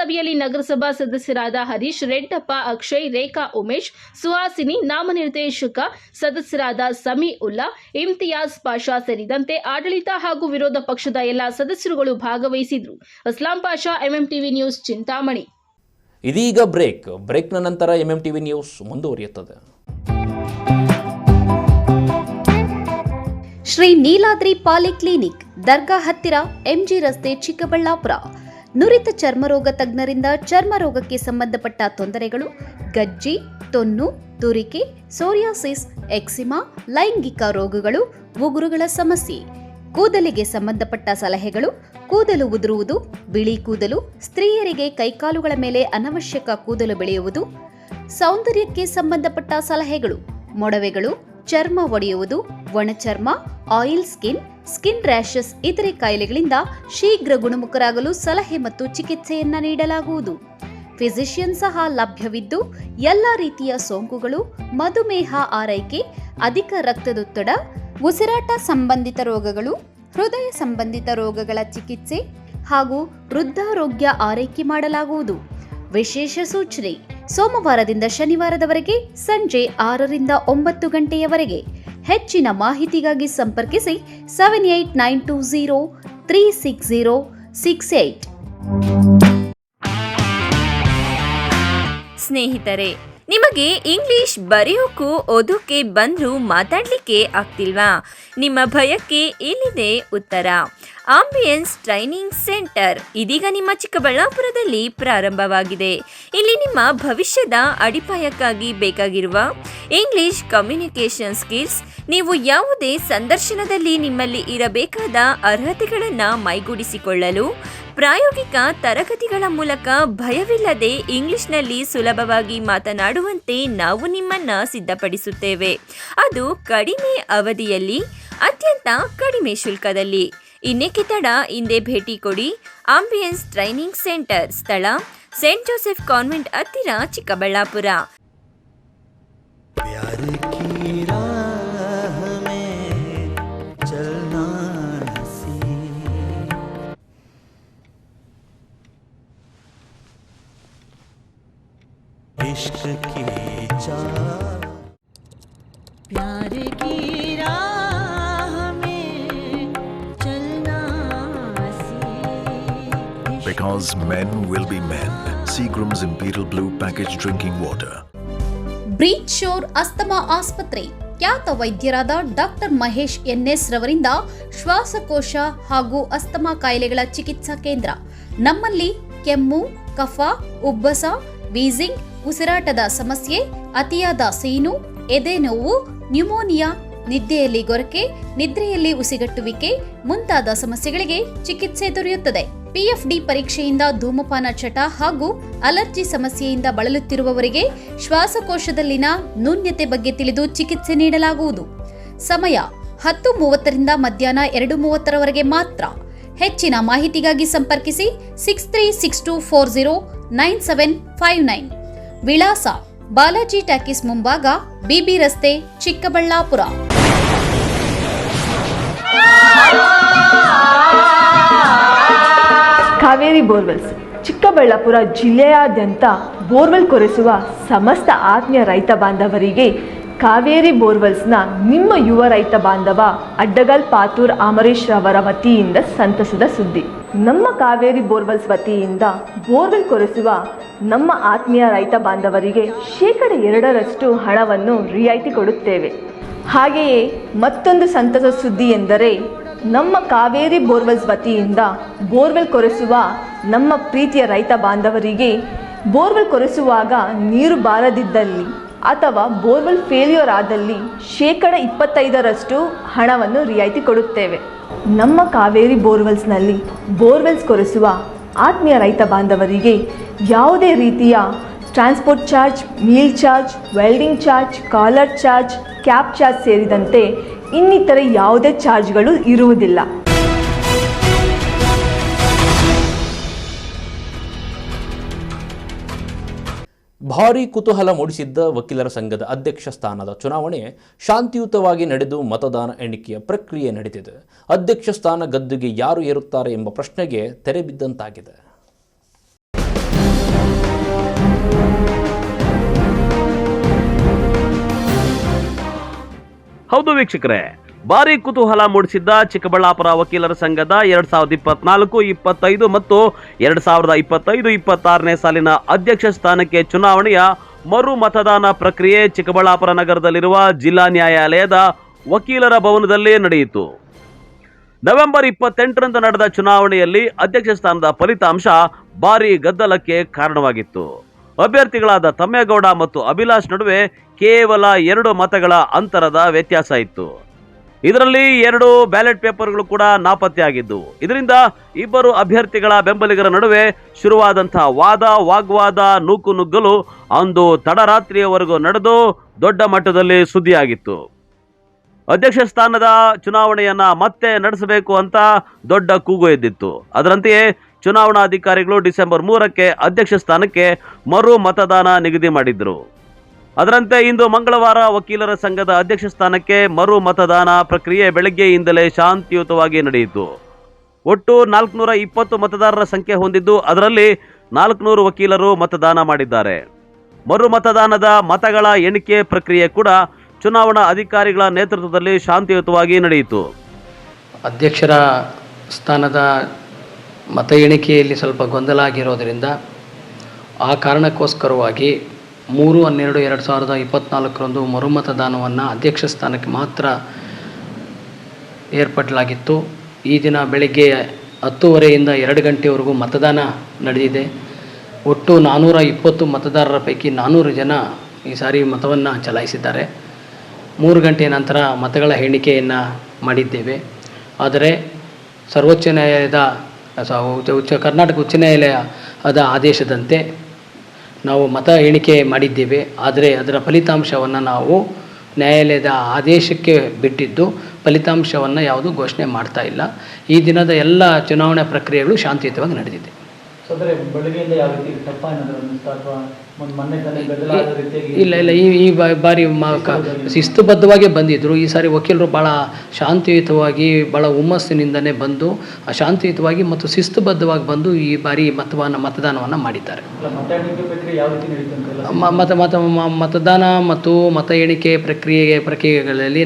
ಸಭೆಯಲ್ಲಿ ನಗರಸಭಾ ಸದಸ್ಯರಾದ ಹರೀಶ್, ರೆಡ್ಡಪ್ಪ, ಅಕ್ಷಯ್, ರೇಖಾ, ಉಮೇಶ್, ಸುಹಾಸಿನಿ, ನಾಮನಿರ್ದೇಶಕ ಸದಸ್ಯರಾದ ಸಮಿ ಉಲ್ಲಾ, ಇಮ್ತಿಯಾಜ್ ಪಾಷಾ ಸೇರಿದಂತೆ ಆಡಳಿತ ಹಾಗೂ ವಿರೋಧ ಪಕ್ಷದ ಎಲ್ಲ ಸದಸ್ಯರುಗಳು ಭಾಗವಹಿಸಿದ್ರು. Aslam Pasha, MMTV news, Chintamani. ಇದೀಗ ಬ್ರೇಕ್ನ ನಂತರ ಎಂಎಂಟಿವಿ ನ್ಯೂಸ್ ಮುಂದುವರಿಯುತ್ತದೆ. ಶ್ರೀ ನೀಲಾದ್ರಿ ಪಾಲಿಕ್ಲಿನಿಕ್, ದರ್ಗಾ ಹತ್ತಿರ, ಎಂಜಿ ರಸ್ತೆ, ಚಿಕ್ಕಬಳ್ಳಾಪುರ. ನುರಿತ ಚರ್ಮರೋಗ ತಜ್ಞರಿಂದ ಚರ್ಮರೋಗಕ್ಕೆ ಸಂಬಂಧಪಟ್ಟ ತೊಂದರೆಗಳು, ಗಜ್ಜಿ, ತೊನ್ನು, ತುರಿಕೆ, ಸೋರಿಯಾಸಿಸ್, ಎಕ್ಸಿಮಾ, ಲೈಂಗಿಕ ರೋಗಗಳು, ಉಗುರುಗಳ ಸಮಸ್ಯೆ, ಕೂದಲಿಗೆ ಸಂಬಂಧಪಟ್ಟ ಸಲಹೆಗಳು, ಕೂದಲು ಉದುರುವುದು, ಬಿಳಿ ಕೂದಲು, ಸ್ತ್ರೀಯರಿಗೆ ಕೈಕಾಲುಗಳ ಮೇಲೆ ಅನವಶ್ಯಕ ಕೂದಲು ಬೆಳೆಯುವುದು, ಸೌಂದರ್ಯಕ್ಕೆ ಸಂಬಂಧಪಟ್ಟ ಸಲಹೆಗಳು, ಮೊಡವೆಗಳು, ಚರ್ಮ ಒಡೆಯುವುದು, ಒಣಚರ್ಮ, ಆಯಿಲ್ ಸ್ಕಿನ್, ಸ್ಕಿನ್ ರ್ಯಾಷಸ್ ಇತರೆ ಕಾಯಿಲೆಗಳಿಂದ ಶೀಘ್ರ ಗುಣಮುಖರಾಗಲು ಸಲಹೆ ಮತ್ತು ಚಿಕಿತ್ಸೆಯನ್ನ ನೀಡಲಾಗುವುದು. ಫಿಸಿಷಿಯನ್ ಸಹ ಲಭ್ಯವಿದ್ದು ಎಲ್ಲ ರೀತಿಯ ಸೋಂಕುಗಳು, ಮಧುಮೇಹ ಆರೈಕೆ, ಅಧಿಕ ರಕ್ತದೊತ್ತಡ, ಉಸಿರಾಟ ಸಂಬಂಧಿತ ರೋಗಗಳು, ಹೃದಯ ಸಂಬಂಧಿತ ರೋಗಗಳ ಚಿಕಿತ್ಸೆ ಹಾಗೂ ವೃದ್ಧಾರೋಗ್ಯ ಆರೈಕೆ ಮಾಡಲಾಗುವುದು. ವಿಶೇಷ ಸೂಚನೆ: ಸೋಮವಾರದಿಂದ ಶನಿವಾರದವರೆಗೆ ಸಂಜೆ 6ರಿಂದ 9 ಗಂಟೆಯವರೆಗೆ. ಹೆಚ್ಚಿನ ಮಾಹಿತಿಗಾಗಿ ಸಂಪರ್ಕಿಸಿ 7892036068. ಸ್ನೇಹಿತರೆ, ನಿಮಗೆ ಇಂಗ್ಲಿಷ್ ಬರೆಯೋಕ್ಕೂ ಓದೋಕೆ ಬಂದರೂ ಮಾತಾಡಲಿಕ್ಕೆ ಆಗ್ತಿಲ್ವಾ? ನಿಮ್ಮ ಭಯಕ್ಕೆ ಇಲ್ಲಿದೆ ಉತ್ತರ. ಆಂಬಿಯನ್ಸ್ ಟ್ರೈನಿಂಗ್ ಸೆಂಟರ್ ಇದೀಗ ನಿಮ್ಮ ಚಿಕ್ಕಬಳ್ಳಾಪುರದಲ್ಲಿ ಪ್ರಾರಂಭವಾಗಿದೆ. ಇಲ್ಲಿ ನಿಮ್ಮ ಭವಿಷ್ಯದ ಅಡಿಪಾಯಕ್ಕಾಗಿ ಬೇಕಾಗಿರುವ ಇಂಗ್ಲಿಷ್ ಕಮ್ಯುನಿಕೇಷನ್ ಸ್ಕಿಲ್ಸ್, ನೀವು ಯಾವುದೇ ಸಂದರ್ಶನದಲ್ಲಿ ನಿಮ್ಮಲ್ಲಿ ಇರಬೇಕಾದ ಅರ್ಹತೆಗಳನ್ನು ಮೈಗೂಡಿಸಿಕೊಳ್ಳಲು ಪ್ರಾಯೋಗಿಕ ತರಗತಿಗಳ ಮೂಲಕ ಭಯವಿಲ್ಲದೆ ಇಂಗ್ಲಿಷ್ನಲ್ಲಿ ಸುಲಭವಾಗಿ ಮಾತನಾಡುವಂತೆ ನಾವು ನಿಮ್ಮನ್ನು ಸಿದ್ಧಪಡಿಸುತ್ತೇವೆ. ಅದು ಕಡಿಮೆ ಅವಧಿಯಲ್ಲಿ, ಅತ್ಯಂತ ಕಡಿಮೆ ಶುಲ್ಕದಲ್ಲಿ. ಇನ್ನೇಕೆ ತಡ, ಹಿಂದೆ ಭೇಟಿ ಕೊಡಿ. ಆಂಬಿಯನ್ಸ್ ಟ್ರೈನಿಂಗ್ ಸೆಂಟರ್, ಸ್ಥಳ ಸೇಂಟ್ ಜೋಸೆಫ್ ಕಾನ್ವೆಂಟ್ ಹತ್ತಿರ, ಚಿಕ್ಕಬಳ್ಳಾಪುರ. प्यार की राह में चलना सीख. Because men will be men. Seagram's Imperial Blue packaged drinking water. Breach sure asthma ಆಸ್ಪತ್ರೆ, ಖ್ಯಾತ ವೈದ್ಯರಾದ ಡಾಕ್ಟರ್ ಮಹೇಶ್ ಎನ್ಎಸ್ ರವರಿಂದ ಶ್ವಾಸಕೋಶ ಹಾಗೂ ಅಸ್ತಮಾ ಕಾಯಿಲೆಗಳ ಚಿಕಿತ್ಸಾ ಕೇಂದ್ರ. ನಮ್ಮಲ್ಲಿ ಕೆಮ್ಮು, ಕಫ, ಉಬ್ಬಸ, ವೀಸಿಂಗ್, ಉಸಿರಾಟದ ಸಮಸ್ಯೆ, ಅತಿಯಾದ ಸೀನು, ಎದೆ ನೋವು, ನ್ಯೂಮೋನಿಯಾ, ನಿದ್ದೆಯಲ್ಲಿ ಗೊರಕೆ, ನಿದ್ರೆಯಲ್ಲಿ ಉಸಿಗಟ್ಟುವಿಕೆ ಮುಂತಾದ ಸಮಸ್ಯೆಗಳಿಗೆ ಚಿಕಿತ್ಸೆ ದೊರೆಯುತ್ತದೆ. ಪಿಎಫ್ಡಿ ಪರೀಕ್ಷೆಯಿಂದ ಧೂಮಪಾನ ಚಟ ಹಾಗೂ ಅಲರ್ಜಿ ಸಮಸ್ಯೆಯಿಂದ ಬಳಲುತ್ತಿರುವವರಿಗೆ ಶ್ವಾಸಕೋಶದಲ್ಲಿನ ನ್ಯೂನ್ಯತೆ ಬಗ್ಗೆ ತಿಳಿದು ಚಿಕಿತ್ಸೆ ನೀಡಲಾಗುವುದು. ಸಮಯ 10:30ರಿಂದ ಮಧ್ಯಾಹ್ನ 2:30ರವರೆಗೆ ಮಾತ್ರ. ಹೆಚ್ಚಿನ ಮಾಹಿತಿಗಾಗಿ ಸಂಪರ್ಕಿಸಿ 6362409759. ವಿಳಾಸ: ಬಾಲಾಜಿ ಟಾಕೀಸ್ ಮುಂಭಾಗ, ಬಿಬಿ ರಸ್ತೆ, ಚಿಕ್ಕಬಳ್ಳಾಪುರ. ಕಾವೇರಿ ಬೋರ್ವೆಲ್ಸ್, ಚಿಕ್ಕಬಳ್ಳಾಪುರ ಜಿಲ್ಲೆಯಾದ್ಯಂತ ಬೋರ್ವೆಲ್ ಕೊರೆಸುವ ಸಮಸ್ತ ಆತ್ಮೀಯ ರೈತ ಬಾಂಧವರಿಗೆ ಕಾವೇರಿ ಬೋರ್ವೆಲ್ಸ್ನ ನಿಮ್ಮ ಯುವ ರೈತ ಬಾಂಧವ ಅಡ್ಡಗಲ್ ಪಾತೂರ್ ಅಮರೇಶ್ ರವರ ವತಿಯಿಂದ ಸಂತಸದ ಸುದ್ದಿ. ನಮ್ಮ ಕಾವೇರಿ ಬೋರ್ವೆಲ್ಸ್ ವತಿಯಿಂದ ಬೋರ್ವೆಲ್ ಕೊರೆಸುವ ನಮ್ಮ ಆತ್ಮೀಯ ರೈತ ಬಾಂಧವರಿಗೆ 2% ಹಣವನ್ನು ರಿಯಾಯಿತಿ ಕೊಡುತ್ತೇವೆ. ಹಾಗೆಯೇ ಮತ್ತೊಂದು ಸಂತಸ ಸುದ್ದಿ ಎಂದರೆ, ನಮ್ಮ ಕಾವೇರಿ ಬೋರ್ವೆಲ್ಸ್ ವತಿಯಿಂದ ಬೋರ್ವೆಲ್ ಕೊರೆಸುವ ನಮ್ಮ ಪ್ರೀತಿಯ ರೈತ ಬಾಂಧವರಿಗೆ ಬೋರ್ವೆಲ್ ಕೊರೆಸುವಾಗ ನೀರು ಬಾರದಿದ್ದಲ್ಲಿ ಅಥವಾ ಬೋರ್ವೆಲ್ ಫೇಲ್ಯೂರ್ ಆದಲ್ಲಿ 25% ಹಣವನ್ನು ರಿಯಾಯಿತಿ ಕೊಡುತ್ತೇವೆ. ನಮ್ಮ ಕಾವೇರಿ ಬೋರ್ವೆಲ್ಸ್ನಲ್ಲಿ ಬೋರ್ವೆಲ್ಸ್ ಕೊರೆಸುವ ಆತ್ಮೀಯ ರೈತ ಬಾಂಧವರಿಗೆ ಯಾವುದೇ ರೀತಿಯ transport charge, meal charge, welding charge, collar charge, cab charge ಸೇರಿದಂತೆ ಇನ್ನಿತರೆ ಯಾವುದೇ ಚಾರ್ಜ್ಗಳು ಇರುವುದಿಲ್ಲ. ಭಾರೀ ಕುತೂಹಲ ಮೂಡಿಸಿದ್ದ ವಕೀಲರ ಸಂಘದ ಅಧ್ಯಕ್ಷ ಸ್ಥಾನದ ಚುನಾವಣೆ ಶಾಂತಿಯುತವಾಗಿ ನಡೆದು ಮತದಾನ ಎಣಿಕೆಯ ಪ್ರಕ್ರಿಯೆ ನಡೆದಿದೆ. ಅಧ್ಯಕ್ಷ ಸ್ಥಾನ ಗದ್ದುಗೆ ಯಾರು ಏರುತ್ತಾರೆ ಎಂಬ ಪ್ರಶ್ನೆಗೆ ತೆರೆ ಬಿದ್ದಂತಾಗಿದೆ. ಹೌದು ವೀಕ್ಷಕರೇ, ಭಾರಿ ಕುತೂಹಲ ಮೂಡಿಸಿದ್ದ ಚಿಕ್ಕಬಳ್ಳಾಪುರ ವಕೀಲರ ಸಂಘದ 2024, 25 ಮತ್ತು 2025, 26ನೇ ಸಾಲಿನ ಅಧ್ಯಕ್ಷ ಸ್ಥಾನಕ್ಕೆ ಚುನಾವಣೆಯ ಮರು ಮತದಾನ ಪ್ರಕ್ರಿಯೆ ಚಿಕ್ಕಬಳ್ಳಾಪುರ ನಗರದಲ್ಲಿರುವ ಜಿಲ್ಲಾ ನ್ಯಾಯಾಲಯದ ವಕೀಲರ ಭವನದಲ್ಲಿ ನಡೆಯಿತು. ನವೆಂಬರ್ 28ರಂದು ನಡೆದ ಚುನಾವಣೆಯಲ್ಲಿ ಅಧ್ಯಕ್ಷ ಸ್ಥಾನದ ಫಲಿತಾಂಶ ಭಾರಿ ಗದ್ದಲಕ್ಕೆ ಕಾರಣವಾಗಿತ್ತು. ಅಭ್ಯರ್ಥಿಗಳಾದ ತಮ್ಮೇಗೌಡ ಮತ್ತು ಅಭಿಲಾಷ್ ನಡುವೆ ಕೇವಲ 2 ಮತಗಳ ಅಂತರದ ವ್ಯತ್ಯಾಸ ಇತ್ತು. ಇದರಲ್ಲಿ 2 ಬ್ಯಾಲೆಟ್ ಪೇಪರ್ಗಳು ಕೂಡ ನಾಪತ್ತೆಯಾಗಿದ್ದು, ಇದರಿಂದ ಇಬ್ಬರು ಅಭ್ಯರ್ಥಿಗಳ ಬೆಂಬಲಿಗರ ನಡುವೆ ಶುರುವಾದಂತಹ ವಾಗ್ವಾದ ನೂಕುನುಗ್ಗಲು ಅಂದು ತಡರಾತ್ರಿಯವರೆಗೂ ನಡೆದು ದೊಡ್ಡ ಮಟ್ಟದಲ್ಲಿ ಸುದ್ದಿಯಾಗಿತ್ತು. ಅಧ್ಯಕ್ಷ ಸ್ಥಾನದ ಚುನಾವಣೆಯನ್ನ ಮತ್ತೆ ನಡೆಸಬೇಕು ಅಂತ ದೊಡ್ಡ ಕೂಗು ಎದ್ದಿತ್ತು. ಅದರಂತೆಯೇ ಚುನಾವಣಾಧಿಕಾರಿಗಳು ಡಿಸೆಂಬರ್ 3ಕ್ಕೆ ಅಧ್ಯಕ್ಷ ಸ್ಥಾನಕ್ಕೆ ಮರು ಮತದಾನ ನಿಗದಿ ಮಾಡಿದ್ರು. ಅದರಂತೆ ಇಂದು ಮಂಗಳವಾರ ವಕೀಲರ ಸಂಘದ ಅಧ್ಯಕ್ಷ ಸ್ಥಾನಕ್ಕೆ ಮರು ಮತದಾನ ಪ್ರಕ್ರಿಯೆ ಬೆಳಗ್ಗೆಯಿಂದಲೇ ಶಾಂತಿಯುತವಾಗಿ ನಡೆಯಿತು. ಒಟ್ಟು 420 ಮತದಾರರ ಸಂಖ್ಯೆ ಹೊಂದಿದ್ದು, ಅದರಲ್ಲಿ 400 ವಕೀಲರು ಮತದಾನ ಮಾಡಿದ್ದಾರೆ. ಮರು ಮತದಾನದ ಮತಗಳ ಎಣಿಕೆ ಪ್ರಕ್ರಿಯೆ ಕೂಡ ಚುನಾವಣಾ ಅಧಿಕಾರಿಗಳ ನೇತೃತ್ವದಲ್ಲಿ ಶಾಂತಿಯುತವಾಗಿ ನಡೆಯಿತು. ಅಧ್ಯಕ್ಷರ ಸ್ಥಾನದ ಮತ ಎಣಿಕೆಯಲ್ಲಿ ಸ್ವಲ್ಪ ಗೊಂದಲ ಆಗಿರೋದರಿಂದ ಆ ಕಾರಣಕ್ಕೋಸ್ಕರವಾಗಿ 3/12/2024 ಮರುಮತದಾನವನ್ನು ಅಧ್ಯಕ್ಷ ಸ್ಥಾನಕ್ಕೆ ಮಾತ್ರ ಏರ್ಪಡಲಾಗಿತ್ತು. ಈ ದಿನ ಬೆಳಗ್ಗೆ 10:30ಯಿಂದ 2 ಗಂಟೆವರೆಗೂ ಮತದಾನ ನಡೆದಿದೆ. ಒಟ್ಟು 420 ಮತದಾರರ ಪೈಕಿ 400 ಜನ ಈ ಸಾರಿ ಮತವನ್ನು ಚಲಾಯಿಸಿದ್ದಾರೆ. 3 ಗಂಟೆಯ ನಂತರ ಮತಗಳ ಎಣಿಕೆಯನ್ನು ಮಾಡಿದ್ದೇವೆ. ಆದರೆ ಸರ್ವೋಚ್ಚ ನ್ಯಾಯಾಲಯದ ಕರ್ನಾಟಕ ಉಚ್ಚ ನ್ಯಾಯಾಲಯದ ಆದೇಶದಂತೆ ನಾವು ಮತ ಎಣಿಕೆ ಮಾಡಿದ್ದೇವೆ. ಆದರೆ ಅದರ ಫಲಿತಾಂಶವನ್ನು ನಾವು ನ್ಯಾಯಾಲಯದ ಆದೇಶಕ್ಕೆ ಬಿಟ್ಟಿದ್ದು, ಫಲಿತಾಂಶವನ್ನು ಯಾವುದೂ ಘೋಷಣೆ ಮಾಡ್ತಾ ಇಲ್ಲ. ಈ ದಿನದ ಎಲ್ಲ ಚುನಾವಣಾ ಪ್ರಕ್ರಿಯೆಗಳು ಶಾಂತಿಯುತವಾಗಿ ನಡೆದಿದೆ. ಇಲ್ಲ ಈ ಬಾರಿ ಶಿಸ್ತುಬದ್ಧವಾಗಿ ಬಂದಿದ್ದರು. ಈ ಸಾರಿ ವಕೀಲರು ಭಾಳ ಶಾಂತಿಯುತವಾಗಿ, ಭಾಳ ಹುಮ್ಮಸ್ಸಿನಿಂದನೇ ಬಂದು ಶಾಂತಿಯುತವಾಗಿ ಮತ್ತು ಶಿಸ್ತುಬದ್ಧವಾಗಿ ಬಂದು ಈ ಬಾರಿ ಮತದಾನವನ್ನು ಮಾಡಿದ್ದಾರೆ. ಮತದಾನ ಮತ್ತು ಮತ ಎಣಿಕೆ ಪ್ರಕ್ರಿಯೆಗಳಲ್ಲಿ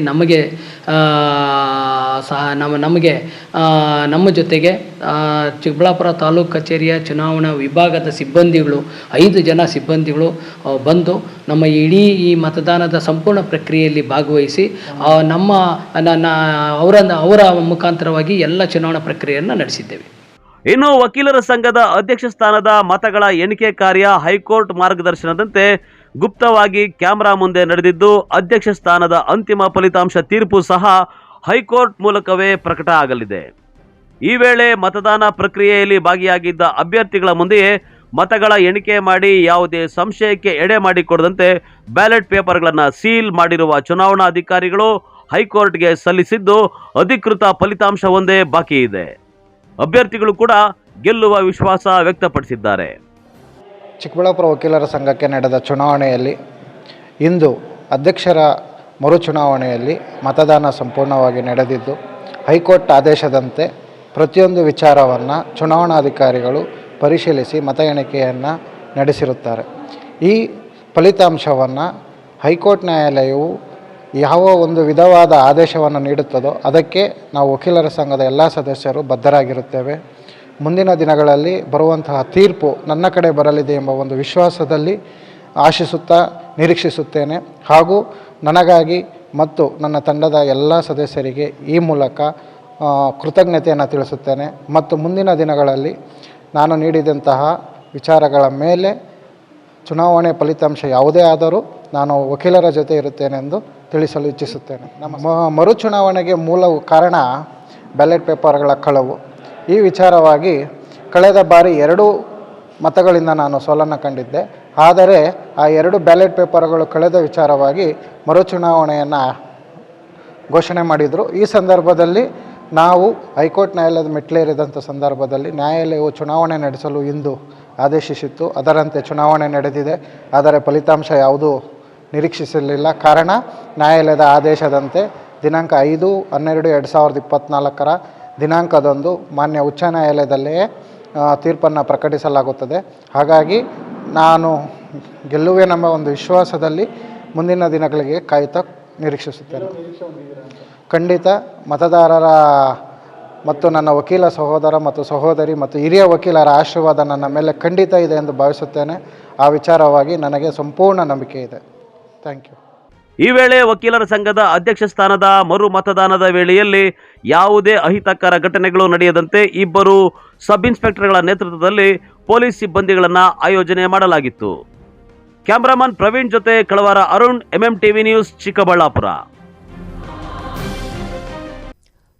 ನಮ್ಮ ಜೊತೆಗೆ ಚಿಕ್ಕಬಳ್ಳಾಪುರ ತಾಲೂಕು ಕಚೇರಿಯ ಚುನಾವಣಾ ವಿಭಾಗದ ಸಿಬ್ಬಂದಿಗಳು 5 ಜನ ಸಿಬ್ಬಂದಿಗಳು ಬಂದು ನಮ್ಮ ಇಡೀ ಈ ಮತದಾನದ ಸಂಪೂರ್ಣ ಪ್ರಕ್ರಿಯೆಯಲ್ಲಿ ಭಾಗವಹಿಸಿ ಅವರ ಮುಖಾಂತರವಾಗಿ ಎಲ್ಲ ಚುನಾವಣಾ ಪ್ರಕ್ರಿಯೆಯನ್ನು ನಡೆಸಿದ್ದೇವೆ. ಇನ್ನು ವಕೀಲರ ಸಂಘದ ಅಧ್ಯಕ್ಷ ಸ್ಥಾನದ ಮತಗಳ ಎಣಿಕೆ ಕಾರ್ಯ ಹೈಕೋರ್ಟ್ ಮಾರ್ಗದರ್ಶನದಂತೆ ಗುಪ್ತವಾಗಿ ಕ್ಯಾಮೆರಾ ಮುಂದೆ ನಡೆದಿದ್ದು, ಅಧ್ಯಕ್ಷ ಸ್ಥಾನದ ಅಂತಿಮ ಫಲಿತಾಂಶ ತೀರ್ಪು ಸಹ ಹೈಕೋರ್ಟ್ ಮೂಲಕವೇ ಪ್ರಕಟ ಆಗಲಿದೆ. ಈ ವೇಳೆ ಮತದಾನ ಪ್ರಕ್ರಿಯೆಯಲ್ಲಿ ಭಾಗಿಯಾಗಿದ್ದ ಅಭ್ಯರ್ಥಿಗಳ ಮುಂದೆಯೇ ಮತಗಳ ಎಣಿಕೆ ಮಾಡಿ ಯಾವುದೇ ಸಂಶಯಕ್ಕೆ ಎಡೆ ಮಾಡಿಕೊಡದಂತೆ ಬ್ಯಾಲೆಟ್ ಪೇಪರ್ಗಳನ್ನು ಸೀಲ್ ಮಾಡಿರುವ ಚುನಾವಣಾಧಿಕಾರಿಗಳು ಹೈಕೋರ್ಟ್ಗೆ ಸಲ್ಲಿಸಿದ್ದು, ಅಧಿಕೃತ ಫಲಿತಾಂಶ ಒಂದೇ ಬಾಕಿ ಇದೆ. ಅಭ್ಯರ್ಥಿಗಳು ಕೂಡ ಗೆಲ್ಲುವ ವಿಶ್ವಾಸ ವ್ಯಕ್ತಪಡಿಸಿದ್ದಾರೆ. ಚಿಕ್ಕಬಳ್ಳಾಪುರ ವಕೀಲರ ಸಂಘಕ್ಕೆ ನಡೆದ ಚುನಾವಣೆಯಲ್ಲಿ ಇಂದು ಅಧ್ಯಕ್ಷರ ಮರು ಚುನಾವಣೆಯಲ್ಲಿ ಮತದಾನ ಸಂಪೂರ್ಣವಾಗಿ ನಡೆದಿದ್ದು, ಹೈಕೋರ್ಟ್ ಆದೇಶದಂತೆ ಪ್ರತಿಯೊಂದು ವಿಚಾರವನ್ನು ಚುನಾವಣಾಧಿಕಾರಿಗಳು ಪರಿಶೀಲಿಸಿ ಮತ ಎಣಿಕೆಯನ್ನು ನಡೆಸಿರುತ್ತಾರೆ. ಈ ಫಲಿತಾಂಶವನ್ನು ಹೈಕೋರ್ಟ್ ನ್ಯಾಯಾಲಯವು ಯಾವ ಒಂದು ವಿಧವಾದ ಆದೇಶವನ್ನು ನೀಡುತ್ತದೋ ಅದಕ್ಕೆ ನಾವು ವಕೀಲರ ಸಂಘದ ಎಲ್ಲ ಸದಸ್ಯರು ಬದ್ಧರಾಗಿರುತ್ತೇವೆ. ಮುಂದಿನ ದಿನಗಳಲ್ಲಿ ಬರುವಂತಹ ತೀರ್ಪು ನನ್ನ ಕಡೆ ಬರಲಿದೆ ಎಂಬ ಒಂದು ವಿಶ್ವಾಸದಲ್ಲಿ ಆಶಿಸುತ್ತಾ ನಿರೀಕ್ಷಿಸುತ್ತೇನೆ. ಹಾಗೂ ನನಗಾಗಿ ಮತ್ತು ನನ್ನ ತಂಡದ ಎಲ್ಲ ಸದಸ್ಯರಿಗೆ ಈ ಮೂಲಕ ಕೃತಜ್ಞತೆಯನ್ನು ತಿಳಿಸುತ್ತೇನೆ. ಮತ್ತು ಮುಂದಿನ ದಿನಗಳಲ್ಲಿ ನಾನು ನೀಡಿದಂತಹ ವಿಚಾರಗಳ ಮೇಲೆ ಚುನಾವಣೆ ಫಲಿತಾಂಶ ಯಾವುದೇ ಆದರೂ ನಾನು ವಕೀಲರ ಜೊತೆ ಇರುತ್ತೇನೆಂದು ತಿಳಿಸಲು ಇಚ್ಛಿಸುತ್ತೇನೆ. ನಮ್ಮ ಮರು ಚುನಾವಣೆಗೆ ಮೂಲ ಕಾರಣ ಬ್ಯಾಲೆಟ್ ಪೇಪರ್ಗಳ ಕಳವು. ಈ ವಿಚಾರವಾಗಿ ಕಳೆದ ಬಾರಿ 2 ಮತಗಳಿಂದ ನಾನು ಸೋಲನ್ನು ಕಂಡಿದ್ದೆ. ಆದರೆ ಆ 2 ಬ್ಯಾಲೆಟ್ ಪೇಪರ್ಗಳು ಕಳೆದ ವಿಚಾರವಾಗಿ ಮರು ಚುನಾವಣೆಯನ್ನು ಘೋಷಣೆ ಮಾಡಿದರು. ಈ ಸಂದರ್ಭದಲ್ಲಿ ನಾವು ಹೈಕೋರ್ಟ್ ನ್ಯಾಯಾಲಯದ ಮೆಟ್ಲೇರಿದಂಥ ಸಂದರ್ಭದಲ್ಲಿ ನ್ಯಾಯಾಲಯವು ಚುನಾವಣೆ ನಡೆಸಲು ಇಂದು ಆದೇಶಿಸಿತ್ತು. ಅದರಂತೆ ಚುನಾವಣೆ ನಡೆದಿದೆ. ಆದರೆ ಫಲಿತಾಂಶ ಯಾವುದೂ ನಿರೀಕ್ಷಿಸಲಿಲ್ಲ. ಕಾರಣ ನ್ಯಾಯಾಲಯದ ಆದೇಶದಂತೆ ದಿನಾಂಕ 5/12/2024 ದಿನಾಂಕದಂದು ಮಾನ್ಯ ಉಚ್ಚ ನ್ಯಾಯಾಲಯದಲ್ಲೇ ತೀರ್ಪನ್ನು ಪ್ರಕಟಿಸಲಾಗುತ್ತದೆ. ಹಾಗಾಗಿ ನಾನು ಗೆಲ್ಲುವೆನೆಂಬ ಒಂದು ವಿಶ್ವಾಸದಲ್ಲಿ ಮುಂದಿನ ದಿನಗಳಿಗೆ ಕಾಯುತ್ತಾ ನಿರೀಕ್ಷಿಸುತ್ತೇನೆ. ಖಂಡಿತ ಮತದಾರರ ಮತ್ತು ನನ್ನ ವಕೀಲ ಸಹೋದರ ಮತ್ತು ಸಹೋದರಿ ಮತ್ತು ಹಿರಿಯ ವಕೀಲರ ಆಶೀರ್ವಾದ ನನ್ನ ಮೇಲೆ ಖಂಡಿತ ಇದೆ ಎಂದು ಭಾವಿಸುತ್ತೇನೆ. ಆ ವಿಚಾರವಾಗಿ ನನಗೆ ಸಂಪೂರ್ಣ ನಂಬಿಕೆ ಇದೆ. Thank you. ಈ ವೇಳೆ ವಕೀಲರ ಸಂಘದ ಅಧ್ಯಕ್ಷ ಸ್ಥಾನದ ಮರು ಮತದಾನದ ವೇಳೆಯಲ್ಲಿ ಯಾವುದೇ ಅಹಿತಕರ ಘಟನೆಗಳು ನಡೆಯದಂತೆ ಇಬ್ಬರು ಸಬ್ ಇನ್ಸ್ಪೆಕ್ಟರ್ಗಳ ನೇತೃತ್ವದಲ್ಲಿ ಪೊಲೀಸ್ ಸಿಬ್ಬಂದಿಗಳನ್ನು ಆಯೋಜನೆ ಮಾಡಲಾಗಿತ್ತು. ಕ್ಯಾಮರಾಮನ್ ಪ್ರವೀಣ್ ಜೊತೆ ಕಳವಾರ ಅರುಣ್, MMTV ನ್ಯೂಸ್, ಚಿಕ್ಕಬಳ್ಳಾಪುರ.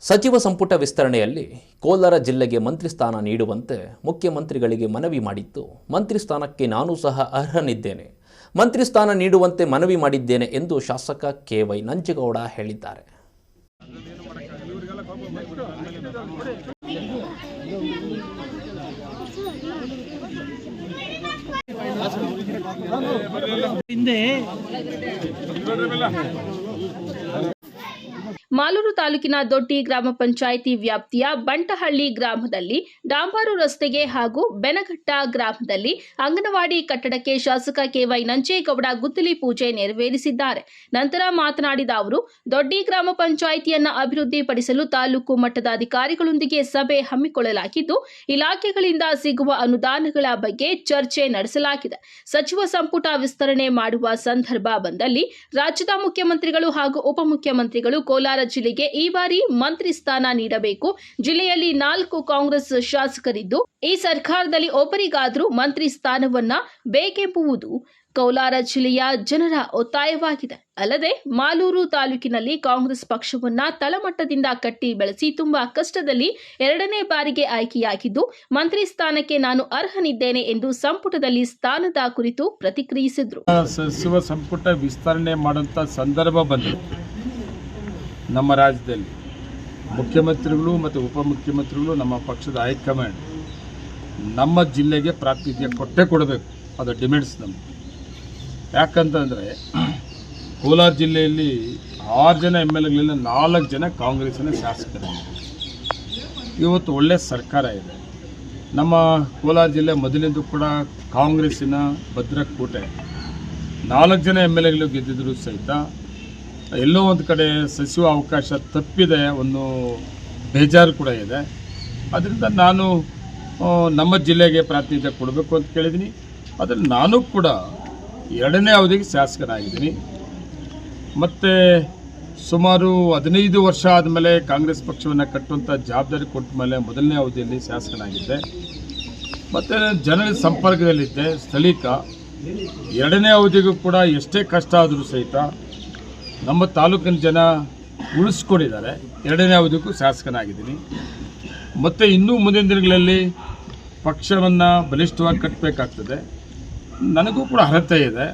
ಸಚಿವ ಸಂಪುಟ ವಿಸ್ತರಣೆಯಲ್ಲಿ ಕೋಲಾರ ಜಿಲ್ಲೆಗೆ ಮಂತ್ರಿ ಸ್ಥಾನ ನೀಡುವಂತೆ ಮುಖ್ಯಮಂತ್ರಿಗಳಿಗೆ ಮನವಿ ಮಾಡಿದ್ದು, ಮಂತ್ರಿ ಸ್ಥಾನಕ್ಕೆ ನಾನು ಸಹ ಅರ್ಹನಿದ್ದೇನೆ, ಮಂತ್ರಿ ಸ್ಥಾನ ನೀಡುವಂತೆ ಮನವಿ ಮಾಡಿದ್ದೇನೆ ಎಂದು ಶಾಸಕ KY ನಂಜೇಗೌಡ ಹೇಳಿದ್ದಾರೆ. ಮಾಲೂರು ತಾಲೂಕಿನ ದೊಡ್ಡಿ ಗ್ರಾಮ ಪಂಚಾಯಿತಿ ವ್ಯಾಪ್ತಿಯ ಬಂಟಹಳ್ಳಿ ಗ್ರಾಮದಲ್ಲಿ ಡಾಂಬಾರು ರಸ್ತೆಗೆ ಹಾಗೂ ಬೆನಘಟ್ಟ ಗ್ರಾಮದಲ್ಲಿ ಅಂಗನವಾಡಿ ಕಟ್ಟಡಕ್ಕೆ ಶಾಸಕ KY ನಂಜೇಗೌಡ ಗುದ್ದಲಿ ಪೂಜೆ ನೆರವೇರಿಸಿದ್ದಾರೆ. ನಂತರ ಮಾತನಾಡಿದ ಅವರು, ದೊಡ್ಡಿ ಗ್ರಾಮ ಪಂಚಾಯಿತಿಯನ್ನು ಅಭಿವೃದ್ಧಿಪಡಿಸಲು ತಾಲೂಕು ಮಟ್ಟದ ಅಧಿಕಾರಿಗಳೊಂದಿಗೆ ಸಭೆ ಹಮ್ಮಿಕೊಳ್ಳಲಾಗಿದ್ದು, ಇಲಾಖೆಗಳಿಂದ ಸಿಗುವ ಅನುದಾನಗಳ ಬಗ್ಗೆ ಚರ್ಚೆ ನಡೆಸಲಾಗಿದೆ. ಸಚಿವ ಸಂಪುಟ ವಿಸ್ತರಣೆ ಮಾಡುವ ಸಂದರ್ಭ ಬಂದಲ್ಲಿ ರಾಜ್ಯದ ಮುಖ್ಯಮಂತ್ರಿಗಳು ಹಾಗೂ ಉಪಮುಖ್ಯಮಂತ್ರಿಗಳು ಕೋಲಾರ ಜಿಲ್ಲೆಗೆ ಈ ಬಾರಿ ಮಂತ್ರಿ ಸ್ಥಾನ ನೀಡಬೇಕು. ಜಿಲ್ಲೆಯಲ್ಲಿ 4 ಕಾಂಗ್ರೆಸ್ ಶಾಸಕರಿದ್ದು, ಈ ಸರ್ಕಾರದಲ್ಲಿ ಒಬ್ಬರಿಗಾದರೂ ಮಂತ್ರಿ ಸ್ಥಾನವನ್ನ ಬೇಕೆಂಬುವುದು ಕೋಲಾರ ಜಿಲ್ಲೆಯ ಜನರ ಒತ್ತಾಯವಾಗಿದೆ. ಅಲ್ಲದೆ ಮಾಲೂರು ತಾಲೂಕಿನಲ್ಲಿ ಕಾಂಗ್ರೆಸ್ ಪಕ್ಷವನ್ನ ತಳಮಟ್ಟದಿಂದ ಕಟ್ಟಿ ಬೆಳೆಸಿ ತುಂಬಾ ಕಷ್ಟದಲ್ಲಿ 2ನೇ ಬಾರಿಗೆ ಆಯ್ಕೆಯಾಗಿದ್ದು, ಮಂತ್ರಿ ಸ್ಥಾನಕ್ಕೆ ನಾನು ಅರ್ಹನಿದ್ದೇನೆ ಎಂದು ಸಂಪುಟದಲ್ಲಿ ಸ್ಥಾನದ ಕುರಿತು ಪ್ರತಿಕ್ರಿಯಿಸಿದರು. ಸಚಿವ ಸಂಪುಟ ವಿಸ್ತರಣೆ ಮಾಡುವಂತ ಸಂದರ್ಭ ಬಂದಿದೆ. ನಮ್ಮ ರಾಜ್ಯದಲ್ಲಿ ಮುಖ್ಯಮಂತ್ರಿಗಳು ಮತ್ತು ಉಪಮುಖ್ಯಮಂತ್ರಿಗಳು, ನಮ್ಮ ಪಕ್ಷದ ಹೈಕಮಾಂಡ್ ನಮ್ಮ ಜಿಲ್ಲೆಗೆ ಪ್ರಾತಿನಿಧ್ಯ ಕೊಡಬೇಕು. ಅದು ಡಿಮ್ಯಾಂಡ್ಸ್ ನಮ್ಮದು. ಯಾಕಂತಂದರೆ ಕೋಲಾರ ಜಿಲ್ಲೆಯಲ್ಲಿ 6 ಜನ MLAಗಳಿಂದ 4 ಜನ ಕಾಂಗ್ರೆಸ್ಸಿನ ಶಾಸಕರಿದ್ದಾರೆ. ಇವತ್ತು ಒಳ್ಳೆಯ ಸರ್ಕಾರ ಇದೆ. ನಮ್ಮ ಕೋಲಾರ ಜಿಲ್ಲೆ ಮೊದಲಿಂದ ಕೂಡ ಕಾಂಗ್ರೆಸ್ಸಿನ ಭದ್ರಕೋಟೆ. 4 ಜನ MLAಗಳು ಗೆದ್ದಿದ್ರು ಸಹಿತ ಎಲ್ಲೋ ಒಂದು ಕಡೆ ಸಚಿವ ಅವಕಾಶ ತಪ್ಪಿದೆ, ಒಂದು ಬೇಜಾರು ಕೂಡ ಇದೆ. ಅದರಿಂದ ನಾನು ನಮ್ಮ ಜಿಲ್ಲೆಗೆ ಪ್ರಾತಿನಿಧ್ಯ ಕೊಡಬೇಕು ಅಂತ ಕೇಳಿದ್ದೀನಿ. ಅದರಲ್ಲಿ ನಾನು ಕೂಡ 2ನೇ ಅವಧಿಗೆ ಶಾಸಕನಾಗಿದ್ದೀನಿ. ಮತ್ತು ಸುಮಾರು 15 ವರ್ಷ ಆದಮೇಲೆ ಕಾಂಗ್ರೆಸ್ ಪಕ್ಷವನ್ನು ಕಟ್ಟುವಂಥ ಜವಾಬ್ದಾರಿ ಕೊಟ್ಟ ಮೇಲೆ 1ನೇ ಅವಧಿಯಲ್ಲಿ ಶಾಸಕನಾಗಿದ್ದೆ. ಮತ್ತು ಜನರ ಸಂಪರ್ಕದಲ್ಲಿದ್ದೆ, ಸ್ಥಳೀಕ. 2ನೇ ಅವಧಿಗೂ ಕೂಡ ಎಷ್ಟೇ ಕಷ್ಟ ಆದರೂ ಸಹಿತ ನಮ್ಮ ತಾಲೂಕಿನ ಜನ ಉಳಿಸ್ಕೊಂಡಿದ್ದಾರೆ. 2ನೇ ಅವಧಿಗೂ ಶಾಸಕನಾಗಿದ್ದೀನಿ. ಮತ್ತು ಇನ್ನೂ ಮುಂದಿನ ದಿನಗಳಲ್ಲಿ ಪಕ್ಷವನ್ನು ಬಲಿಷ್ಠವಾಗಿ ಕಟ್ಟಬೇಕಾಗ್ತದೆ. ನನಗೂ ಕೂಡ ಅರ್ಹತೆ ಇದೆ.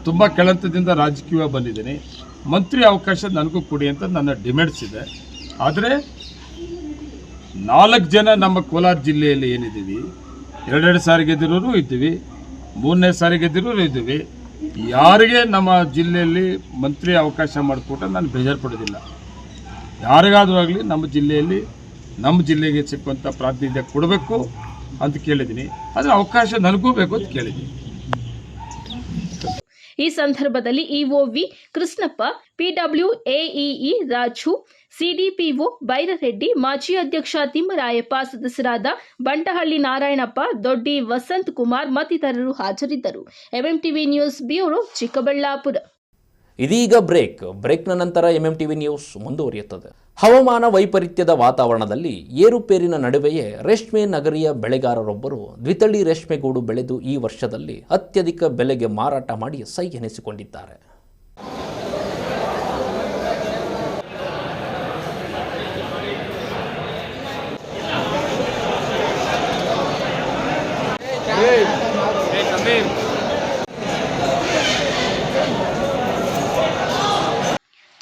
ತುಂಬ ಕೆಳಹಂತದಿಂದ ರಾಜಕೀಯ ಬಂದಿದ್ದೀನಿ. ಮಂತ್ರಿ ಅವಕಾಶ ನನಗೂ ಕೊಡಿ ಅಂತ ನನ್ನ ಡಿಮ್ಯಾಂಡ್ಸ್ ಇದೆ. ಆದರೆ 4 ಜನ ನಮ್ಮ ಕೋಲಾರ ಜಿಲ್ಲೆಯಲ್ಲಿ ಏನಿದ್ದೀವಿ, 2 ಸಾರಿ ಗೆದ್ದಿರೋರು ಇದ್ದೀವಿ, 3ನೇ ಸಾರಿ ಗೆದ್ದಿರೋರು ಇದ್ದೀವಿ. ಯಾರಿಗೆ ನಮ್ಮ ಜಿಲ್ಲೆಯಲ್ಲಿ ಮಂತ್ರಿ ಅವಕಾಶ ಮಾಡಿಕೊಟ್ರೆ ನಾನು ಬೇಜಾರು ಪಡೋದಿಲ್ಲ. ಯಾರಿಗಾದರೂ ಆಗಲಿ ನಮ್ಮ ಜಿಲ್ಲೆಯಲ್ಲಿ ನಮ್ಮ ಜಿಲ್ಲೆಗೆ ಸಿಕ್ಕುವಂಥ ಪ್ರಾತಿನಿಧ್ಯ ಕೊಡಬೇಕು ಅಂತ ಕೇಳಿದ್ದೀನಿ. ಆದರೆ ಅವಕಾಶ ನನಗೂ ಬೇಕು ಅಂತ ಕೇಳಿದ್ದೀನಿ. ಈ ಸಂದರ್ಭದಲ್ಲಿ ಇಒವಿ ಕೃಷ್ಣಪ್ಪ, PWAEE ರಾಜು, CDPO ಬೈರರೆಡ್ಡಿ, ಮಾಜಿ ಅಧ್ಯಕ್ಷ ತಿಮ್ಮರಾಯಪ್ಪ, ಸದಸ್ಯರಾದ ಬಂಟಹಳ್ಳಿ ನಾರಾಯಣಪ್ಪ, ದೊಡ್ಡಿ ವಸಂತ್ ಕುಮಾರ್ ಮತ್ತಿತರರು ಹಾಜರಿದ್ದರು. MMTV news bureau, Chikkaballapur. ಇದೀಗ ಬ್ರೇಕ್ನ ನಂತರ MMTV ನ್ಯೂಸ್ ಮುಂದುವರಿಯುತ್ತದೆ. ಹವಾಮಾನ ವೈಪರೀತ್ಯದ ವಾತಾವರಣದಲ್ಲಿ ಏರುಪೇರಿನ ನಡುವೆಯೇ ರೇಷ್ಮೆ ನಗರಿಯ ಬೆಳೆಗಾರರೊಬ್ಬರು ದ್ವಿತಳಿ ರೇಷ್ಮೆಗೂಡು ಬೆಳೆದು ಈ ವರ್ಷದಲ್ಲಿ ಅತ್ಯಧಿಕ ಬೆಲೆಗೆ ಮಾರಾಟ ಮಾಡಿ ಸೈ ಎನಿಸಿಕೊಂಡಿದ್ದಾರೆ.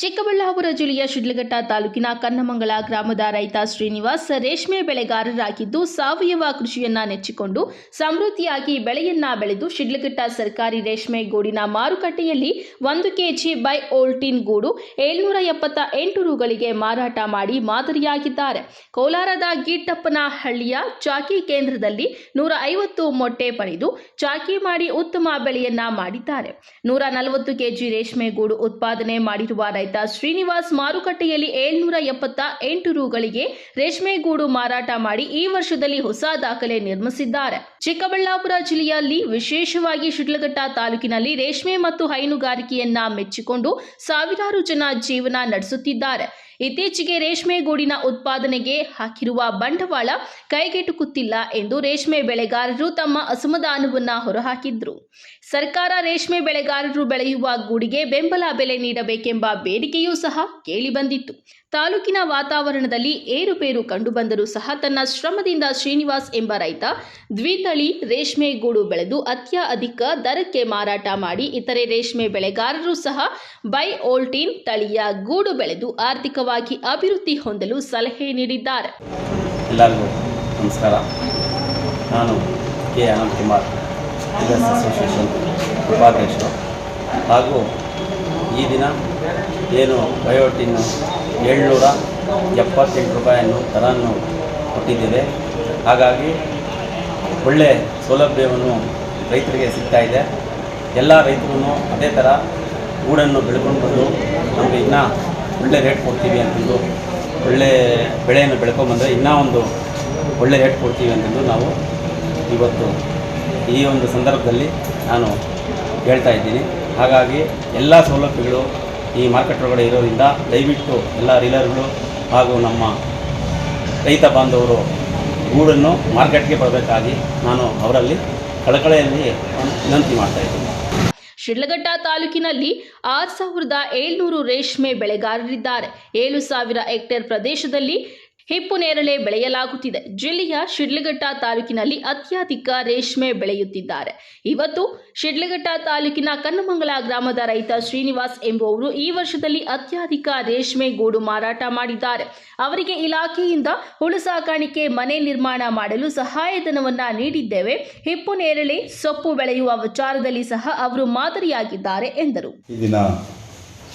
ಚಿಕ್ಕಬಳ್ಳಾಪುರ ಜಿಲ್ಲೆಯ ಶಿಡ್ಲಘಟ್ಟ ತಾಲೂಕಿನ ಕನ್ನಮಂಗಲ ಗ್ರಾಮದ ರೈತ ಶ್ರೀನಿವಾಸ್ ರೇಷ್ಮೆ ಬೆಳೆಗಾರರಾಗಿದ್ದು ಸಾವಯವ ಕೃಷಿಯನ್ನ ನೆಚ್ಚಿಕೊಂಡು ಸಮೃದ್ಧಿಯಾಗಿ ಬೆಳೆಯನ್ನ ಬೆಳೆದು ಶಿಡ್ಲಘಟ್ಟ ಸರ್ಕಾರಿ ರೇಷ್ಮೆ ಗೂಡಿನ ಮಾರುಕಟ್ಟೆಯಲ್ಲಿ 1 ಕೆಜಿ ಬೈ ಓಲ್ಟಿನ್ ಗೂಡು 778 ರುಗಳಿಗೆ ಮಾರಾಟ ಮಾಡಿ ಮಾದರಿಯಾಗಿದ್ದಾರೆ. ಕೋಲಾರದ ಗಿಡ್ಡಪ್ಪನಹಳ್ಳಿಯ ಚಾಕಿ ಕೇಂದ್ರದಲ್ಲಿ 150 ಮೊಟ್ಟೆ ಪಡೆದು ಚಾಕಿ ಮಾಡಿ ಉತ್ತಮ ಬೆಳೆಯನ್ನ ಮಾಡಿದ್ದಾರೆ. 140 ಕೆಜಿ ರೇಷ್ಮೆ ಗೂಡು ಉತ್ಪಾದನೆ ಮಾಡಿರುವ ರೈತ ಶ್ರೀನಿವಾಸ್ ಮಾರುಕಟ್ಟೆಯಲ್ಲಿ 778 ರುಗಳಿಗೆ ರೇಷ್ಮೆ ಗೂಡು ಮಾರಾಟ ಮಾಡಿ ಈ ವರ್ಷದಲ್ಲಿ ಹೊಸ ದಾಖಲೆ ನಿರ್ಮಿಸಿದ್ದಾರೆ. ಚಿಕ್ಕಬಳ್ಳಾಪುರ ಜಿಲ್ಲೆಯಲ್ಲಿ ವಿಶೇಷವಾಗಿ ಶಿಡ್ಲಘಟ್ಟ ತಾಲೂಕಿನಲ್ಲಿ ರೇಷ್ಮೆ ಮತ್ತು ಹೈನುಗಾರಿಕೆಯನ್ನ ಮೆಚ್ಚಿಕೊಂಡು ಸಾವಿರಾರು ಜನ ಜೀವನ ನಡೆಸುತ್ತಿದ್ದಾರೆ. ಇತ್ತೀಚೆಗೆ ರೇಷ್ಮೆ ಗೂಡಿನ ಉತ್ಪಾದನೆಗೆ ಹಾಕಿರುವ ಬಂಡವಾಳ ಕೈಗೆಟುಕುತ್ತಿಲ್ಲ ಎಂದು ರೇಷ್ಮೆ ಬೆಳೆಗಾರರು ತಮ್ಮ ಅಸಮಾಧಾನವನ್ನ ಹೊರಹಾಕಿದ್ರು. ಸರ್ಕಾರ ರೇಷ್ಮೆ ಬೆಳೆಗಾರರು ಬೆಳೆಯುವ ಗೂಡಿಗೆ ಬೆಂಬಲ ಬೆಲೆ ನೀಡಬೇಕೆಂಬ ಬೇಡಿಕೆಯೂ ಸಹ ಕೇಳಿಬಂದಿತ್ತು. ತಾಲೂಕಿನ ವಾತಾವರಣದಲ್ಲಿ ಏರುಪೇರು ಕಂಡುಬಂದರೂ ಸಹ ತನ್ನ ಶ್ರಮದಿಂದ ಶ್ರೀನಿವಾಸ್ ಎಂಬ ರೈತ ದ್ವಿತಳಿ ರೇಷ್ಮೆ ಗೂಡು ಬೆಳೆದು ಅತ್ಯಧಿಕ ದರಕ್ಕೆ ಮಾರಾಟ ಮಾಡಿ ಇತರೆ ರೇಷ್ಮೆ ಬೆಳೆಗಾರರು ಸಹ ಬೈ ಓಲ್ಟಿನ್ ತಳಿಯ ಗೂಡು ಬೆಳೆದು ಆರ್ಥಿಕವಾಗಿ ಅಭಿವೃದ್ಧಿ ಹೊಂದಲು ಸಲಹೆ ನೀಡಿದ್ದಾರೆ. ಎಲ್ಲರಿಗೂ ನಮಸ್ಕಾರ. ನಾನು ಕೆ ಅನಂತಕುಮಾರ್, ಅಸೋಸಿಯೇಷನ್ ಉಪಾಧ್ಯಕ್ಷರು. ಹಾಗೂ ಈ ದಿನ ಏನು ಬಯೋಟಿನ್ 778 ರೂಪಾಯಿಯನ್ನು ದರವನ್ನು ಕೊಟ್ಟಿದ್ದೇವೆ. ಹಾಗಾಗಿ ಒಳ್ಳೆಯ ಸೌಲಭ್ಯವನ್ನು ರೈತರಿಗೆ ಸಿಗ್ತಾ ಇದೆ. ಎಲ್ಲ ರೈತರು ಅದೇ ಥರ ಗೂಡನ್ನು ಬೆಳ್ಕೊಂಡು ಬಂದು ನಮಗೆ ಇನ್ನೂ ಒಳ್ಳೆ ರೇಟ್ ಕೊಡ್ತೀವಿ ಅಂತಂದು, ಒಳ್ಳೆ ಬೆಳೆಯನ್ನು ಬೆಳ್ಕೊಂಬಂದರೆ ಇನ್ನೂ ಒಂದು ಒಳ್ಳೆ ರೇಟ್ ಕೊಡ್ತೀವಿ ಅಂತಂದು ನಾವು ಇವತ್ತು ಈ ಒಂದು ಸಂದರ್ಭದಲ್ಲಿ ನಾನು ಹೇಳ್ತಾ ಇದ್ದೀನಿ. ಹಾಗಾಗಿ ಎಲ್ಲ ಸೌಲಭ್ಯಗಳು ಈ ಮಾರ್ಕೆಟ್ ಒಳಗಡೆ ಇರೋದ್ರಿಂದ ದಯವಿಟ್ಟು ಎಲ್ಲ ಡೀಲರ್ಗಳು ಹಾಗೂ ನಮ್ಮ ರೈತ ಬಾಂಧವರು ಗೂಡನ್ನು ಮಾರ್ಕೆಟ್ಗೆ ಬರಬೇಕಾಗಿ ನಾನು ಅವರಲ್ಲಿ ಕಳಕಳಿಯಲ್ಲಿ ವಿನಂತಿ ಮಾಡ್ತಾ ಇದ್ದೀನಿ. ಶಿಡ್ಲಘಟ್ಟ ತಾಲೂಕಿನಲ್ಲಿ 6700 ರೇಷ್ಮೆ ಬೆಳೆಗಾರರಿದ್ದಾರೆ. 7000 ಹೆಕ್ಟೇರ್ ಪ್ರದೇಶದಲ್ಲಿ ಹಿಪ್ಪು ನೇರಳೆ ಬೆಳೆಯಲಾಗುತ್ತಿದೆ. ಜಿಲ್ಲೆಯ ಶಿಡ್ಲಘಟ್ಟ ತಾಲೂಕಿನಲ್ಲಿ ಅತ್ಯಧಿಕ ರೇಷ್ಮೆ ಬೆಳೆಯುತ್ತಿದ್ದಾರೆ. ಇವತ್ತು ಶಿಡ್ಲಘಟ್ಟ ತಾಲೂಕಿನ ಕನ್ನಮಂಗಲ ಗ್ರಾಮದ ರೈತ ಶ್ರೀನಿವಾಸ್ ಎಂಬುವವರು ಈ ವರ್ಷದಲ್ಲಿ ಅತ್ಯಧಿಕ ರೇಷ್ಮೆ ಗೂಡು ಮಾರಾಟ ಮಾಡಿದ್ದಾರೆ. ಅವರಿಗೆ ಇಲಾಖೆಯಿಂದ ಹುಳು ಸಾಕಾಣಿಕೆ ಮನೆ ನಿರ್ಮಾಣ ಮಾಡಲು ಸಹಾಯಧನವನ್ನ ನೀಡಿದ್ದೇವೆ. ಹಿಪ್ಪು ನೇರಳೆ ಸೊಪ್ಪು ಬೆಳೆಯುವ ವಿಚಾರದಲ್ಲಿ ಸಹ ಅವರು ಮಾದರಿಯಾಗಿದ್ದಾರೆ ಎಂದರು. ಈ ದಿನ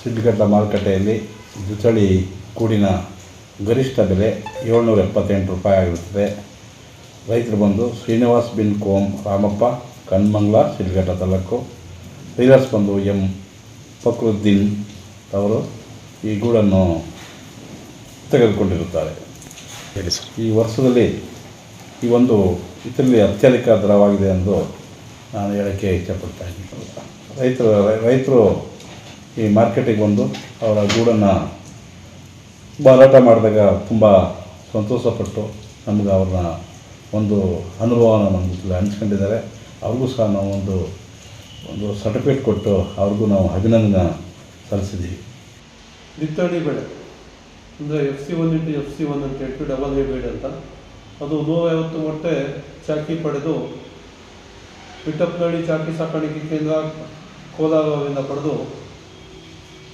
ಶಿಡ್ಲಘಟ್ಟ ಮಾರುಕಟ್ಟೆಯಲ್ಲಿ ದ್ವಿತಳಿ ಗೂಡಿನ ಗರಿಷ್ಠ ಬೆಲೆ 778 ರೂಪಾಯಿ ಆಗಿರುತ್ತದೆ. ರೈತರು ಬಂದು ಶ್ರೀನಿವಾಸ್ ಬಿನ್ ಕೋಮ್ ರಾಮಪ್ಪ, ಕನ್ನಮಂಗಲ, ಶಿಡ್ಲಘಟ್ಟ ತಾಲೂಕು. ಡೀಲರ್ಸ್ ಬಂದು ಎಂ ಫಕ್ರುದ್ದೀನ್ ಅವರು ಈ ಗೂಡನ್ನು ತೆಗೆದುಕೊಂಡಿರುತ್ತಾರೆ. ಹೇಳಿ ಸರ್. ಈ ವರ್ಷದಲ್ಲಿ ಈ ಒಂದು ಇದರಲ್ಲಿ ಅತ್ಯಧಿಕ ದರವಾಗಿದೆ ಎಂದು ನಾನು ಹೇಳೋಕ್ಕೆ ಇಷ್ಟಪಡ್ತಾ ಇದ್ದೀನಿ. ರೈತರು ಈ ಮಾರ್ಕೆಟಿಗೆ ಬಂದು ಅವರ ಗೂಡನ್ನು ಮಾರಾಟ ಮಾಡಿದಾಗ ತುಂಬ ಸಂತೋಷಪಟ್ಟು ನಮಗೆ ಅವ್ರನ್ನ ಒಂದು ಅನುಭವನ ನಮ್ಮ ಜೊತೆ ಹಂಚ್ಕೊಂಡಿದ್ದಾರೆ. ಅವ್ರಿಗೂ ಸಹ ನಾವು ಒಂದು ಸರ್ಟಿಫಿಕೇಟ್ ಕೊಟ್ಟು ಅವ್ರಿಗೂ ನಾವು ಅಭಿನಂದನೆ ಸಲ್ಲಿಸಿದ್ದೀವಿ. ದ್ವಿತಳಿ ಬೆಳೆ ಅಂದರೆ FC1 × FC1 ಅಂತ ಹೇಳ್ಬಿಟ್ಟು ಡಬಲ್ ಹೈಬ್ರಿಡ್ ಅಂತ, ಅದು 150 ಮೊಟ್ಟೆ ಚಾಕಿ ಪಡೆದು ಗಿಡ್ಡಪ್ಪನಹಳ್ಳಿ ಚಾಕಿ ಸಾಕಾಣಿಕೆ ಕೇಂದ್ರ ಕೋಲಾರದಿಂದ ಪಡೆದು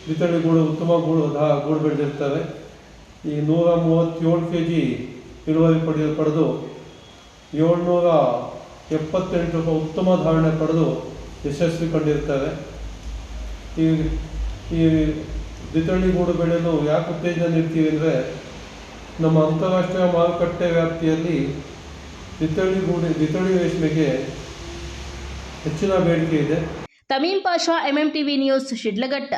ದ್ವಿತಳಿ ಗೂಡು ಉತ್ತಮ ಗೂಡು ಬೆಳೆದಿರ್ತವೆ. ಈ 137 kg ಇಳುವರಿ ಪಡೆದು 778 ರೂಪಾಯಿ ಉತ್ತಮ ಧಾರಣೆ ಪಡೆದು ಯಶಸ್ವಿ ಕಂಡಿರ್ತವೆ. ಈ ದ್ವಿತಳಿ ಗೂಡು ಬೆಳೆಯಲು ಯಾಕೆ ಉತ್ತೇಜನ ನೀಡ್ತೀವಿ ಅಂದರೆ, ನಮ್ಮ ಅಂತಾರಾಷ್ಟ್ರೀಯ ಮಾರುಕಟ್ಟೆ ವ್ಯಾಪ್ತಿಯಲ್ಲಿ ದ್ವಿತಳಿ ರೇಷ್ಮೆಗೆ ಹೆಚ್ಚಿನ ಬೇಡಿಕೆ ಇದೆ. ತಮೀಂ ಪಾಷಾ, MMTV ನ್ಯೂಸ್, ಶಿಡ್ಲಘಟ್ಟ.